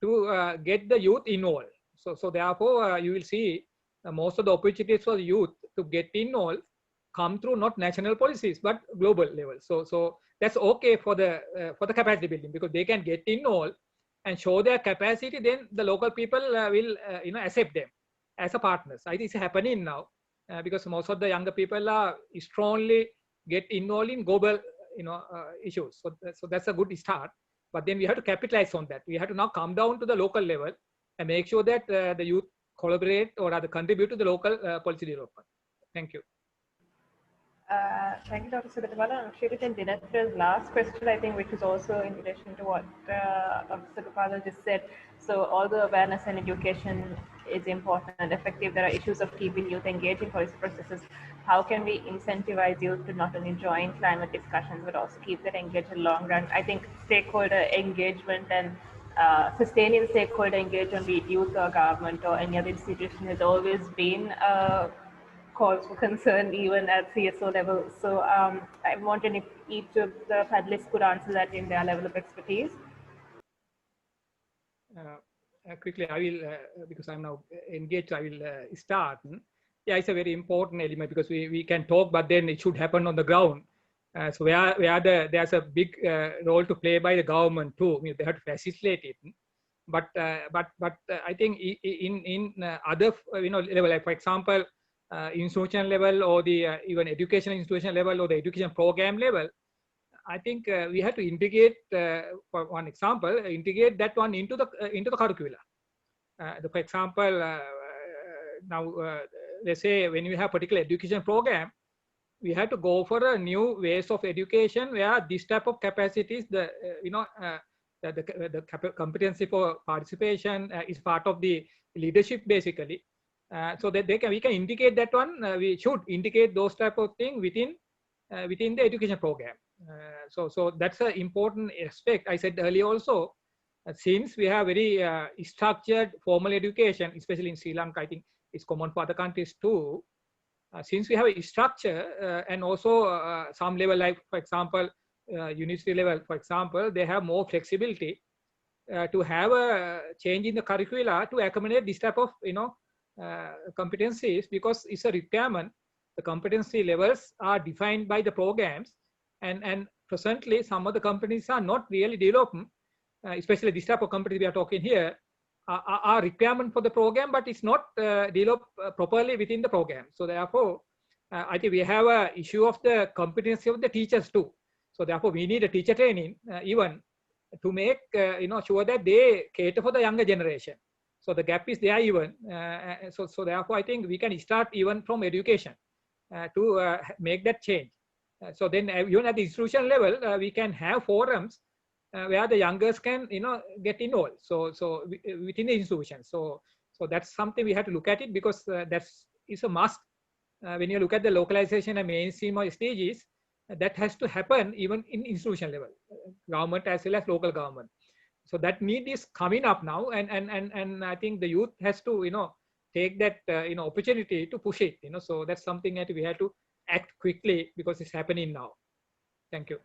to get the youth involved. So therefore, you will see most of the opportunities for youth to get involved come through not national policies but global level. So that's okay for the capacity building, because they can get involved and show their capacity. Then the local people will accept them as a partners. I think it's happening now because most of the younger people are strongly get involved in global issues. So that's a good start. But then we have to capitalize on that. We have to now come down to the local level and make sure that the youth collaborate or rather contribute to the local policy development. Thank you. Thank you, Dr. Sugatawala. Actually, within Dinetra's last question, I think, which is also in relation to what Dr. Sugatawala just said. So, although awareness and education is important and effective, there are issues of keeping youth engaged in policy processes. How can we incentivize youth to not only join climate discussions but also keep them engaged in the long run? I think stakeholder engagement and sustaining stakeholder engagement, be it youth or government or any other institution, has always been cause for concern even at CSO level. So I'm wondering if each of the panelists could answer that in their level of expertise. Quickly, I will, because I'm now engaged, I will start. Yeah, it's a very important element because we can talk, but then it should happen on the ground. So there's a big role to play by the government too. I mean, they have to facilitate it. But I think in other level, like for example, institution level or the even educational institution level or the education program level, I think we have to integrate, for one example, integrate that one into the curricula. For example, now let's say when we have particular education program, we have to go for a new ways of education where this type of capacities, the competency for participation is part of the leadership basically. So that we can indicate that one. We should indicate those type of things within the education program. So that's an important aspect. I said earlier also, since we have very structured formal education, especially in Sri Lanka, I think it's common for other countries too. Since we have a structure and also some level, like for example, university level, for example, they have more flexibility to have a change in the curricula to accommodate this type of competencies, because it's a requirement. The competency levels are defined by the programs, and presently some of the companies are not really developing, especially this type of companies we are talking here, are requirement for the program, but it's not developed properly within the program. So therefore, I think we have a issue of the competency of the teachers too. So therefore, we need a teacher training even to make sure that they cater for the younger generation. So the gap is there even. So therefore, I think we can start even from education to make that change. So then even at the institution level, we can have forums where the youngers can get involved. So within the institution. So that's something we have to look at it, because that is a must. When you look at the localization and mainstream or SDGs, that has to happen even in institution level, government as well as local government. So that need is coming up now, and I think the youth has to take that opportunity to push it. So that's something that we have to act quickly because it's happening now. Thank you.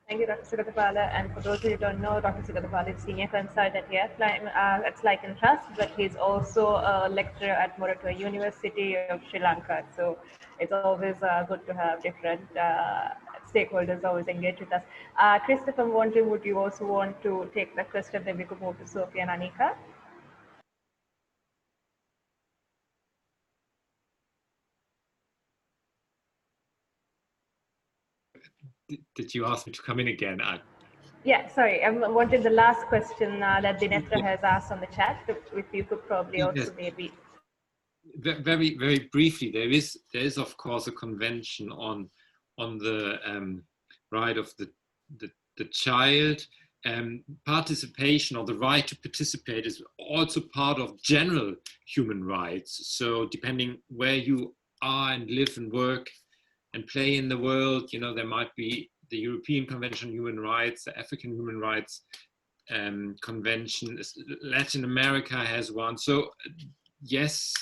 Thank you, Dr. Sugatawala. And for those who don't know, Dr. Sugatawala is senior consultant here at SLYCAN Trust, but he's also a lecturer at Moratuwa University of Sri Lanka. So it's always good to have different stakeholders always engaged with us. Christopher, I'm wondering, would you also want to take that question? Then we could move to Sophie and Anika. Did you ask me to come in again? Yeah, sorry. I'm wanting the last question that Dinetra has asked on the chat. If you could probably also maybe. Very, very briefly, there is of course a convention on the right of the child. Participation, or the right to participate, is also part of general human rights. So depending where you are and live and work and play in the world, there might be the European Convention on Human Rights, the African Human Rights convention. Latin America has one. So yes,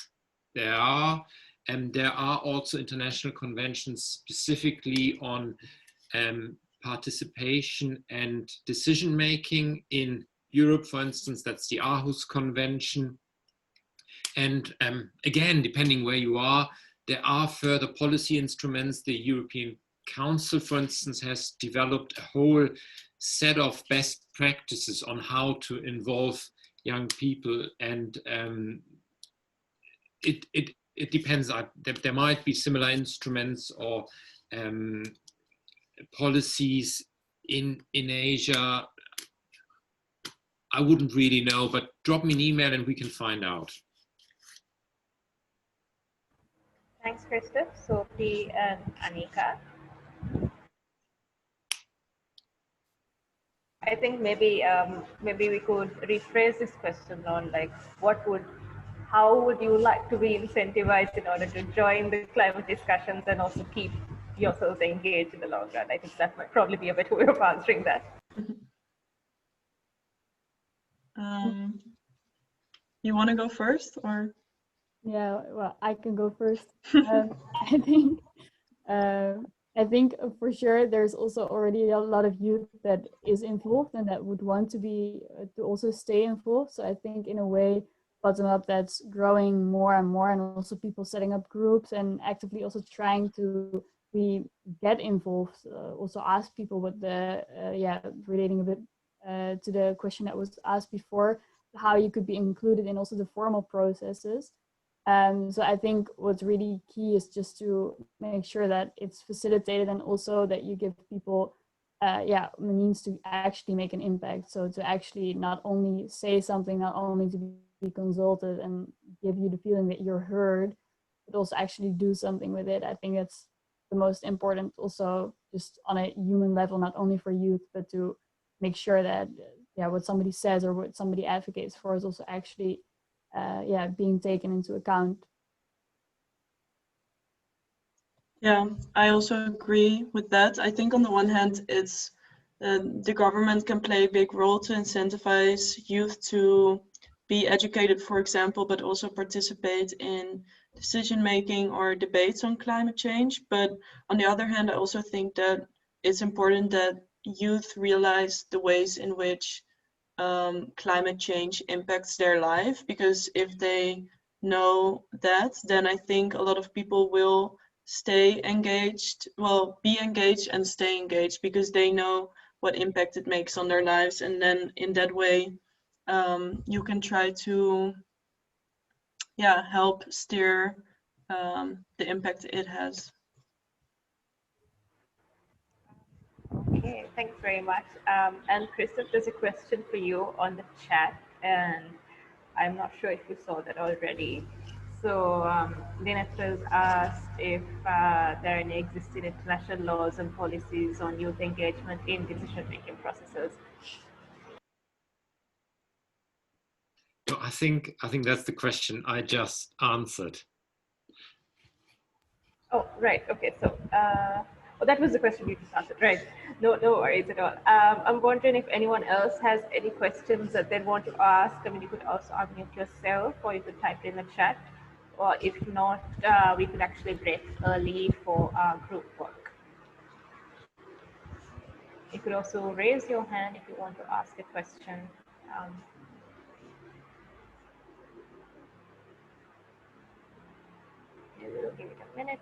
there are. And there are also international conventions specifically on participation and decision making. In Europe, for instance, that's the Aarhus Convention. And again, depending where you are, there are further policy instruments. The European Council, for instance, has developed a whole set of best practices on how to involve young people. And it depends. There might be similar instruments or policies in Asia. I wouldn't really know, but drop me an email and we can find out. Thanks, Christoph, Sophie, and Anika. I think maybe we could rephrase this question on like how would you like to be incentivized in order to join the climate discussions and also keep yourselves engaged in the long run? I think that might probably be a better way of answering that. You want to go first, or? Yeah, well, I can go first. I think for sure there's also already a lot of youth that is involved and that would want to be to also stay involved. So I think in a way, bottom up, that's growing more and more, and also people setting up groups and actively also trying to get involved. Also ask people what the relating a bit to the question that was asked before, how you could be included in also the formal processes. So I think what's really key is just to make sure that it's facilitated and also that you give people means to actually make an impact. So to actually not only say something, not only to be consulted and give you the feeling that you're heard, but also actually do something with it. I think that's the most important, also just on a human level, not only for youth, but to make sure that what somebody says or what somebody advocates for is also actually being taken into account. Yeah, I also agree with that. I think on the one hand, it's the government can play a big role to incentivize youth to be educated, for example, but also participate in decision making or debates on climate change. But on the other hand, I also think that it's important that youth realize the ways in which climate change impacts their life, because if they know that, then I think a lot of people will stay engaged, be engaged and stay engaged, because they know what impact it makes on their lives. And then in that way, you can try to help steer the impact it has. Okay, thanks very much. And Christoph, there's a question for you on the chat, and I'm not sure if you saw that already. So Lynette has asked if there are any existing international laws and policies on youth engagement in decision-making processes. No, I think that's the question I just answered. Oh, right. Okay. So, that was the question you just answered, right? No worries at all. I'm wondering if anyone else has any questions that they want to ask. I mean, you could also unmute yourself, or you could type it in the chat. Or if not, we could actually break early for group work. You could also raise your hand if you want to ask a question. We'll give it a minute.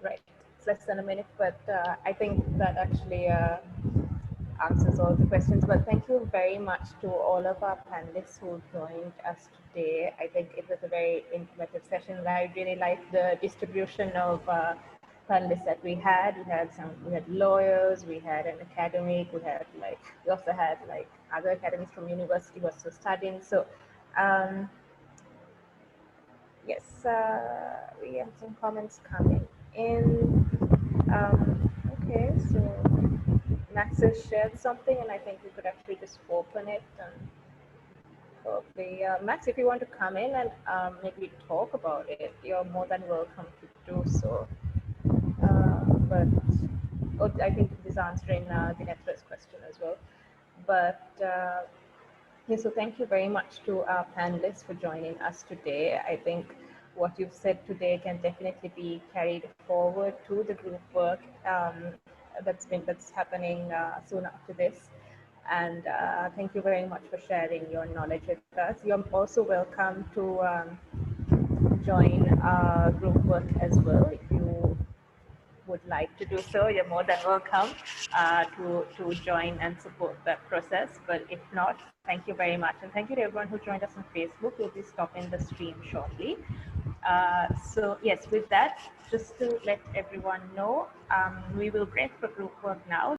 Right, it's less than a minute, but I think that actually answers all the questions. But thank you very much to all of our panelists who joined us today. I think it was a very informative session. I really liked the distribution of panelists that we had. We had lawyers, we had an academic, we also had other academics from university who were still studying. So yes, we have some comments coming in. Okay, so Max has shared something, and I think we could actually just open it and probably, Max, if you want to come in and maybe talk about it, you're more than welcome to do so. But I think this is answering the Netra's question as well. But yeah, so thank you very much to our panelists for joining us today. I think what you've said today can definitely be carried forward to the group work that's happening soon after this. And thank you very much for sharing your knowledge with us. You're also welcome to join group work as well. If you would like to do so, you're more than welcome to join and support that process. But if not, thank you very much. And thank you to everyone who joined us on Facebook. We'll be stopping the stream shortly. So yes, with that, just to let everyone know, we will break for group work now.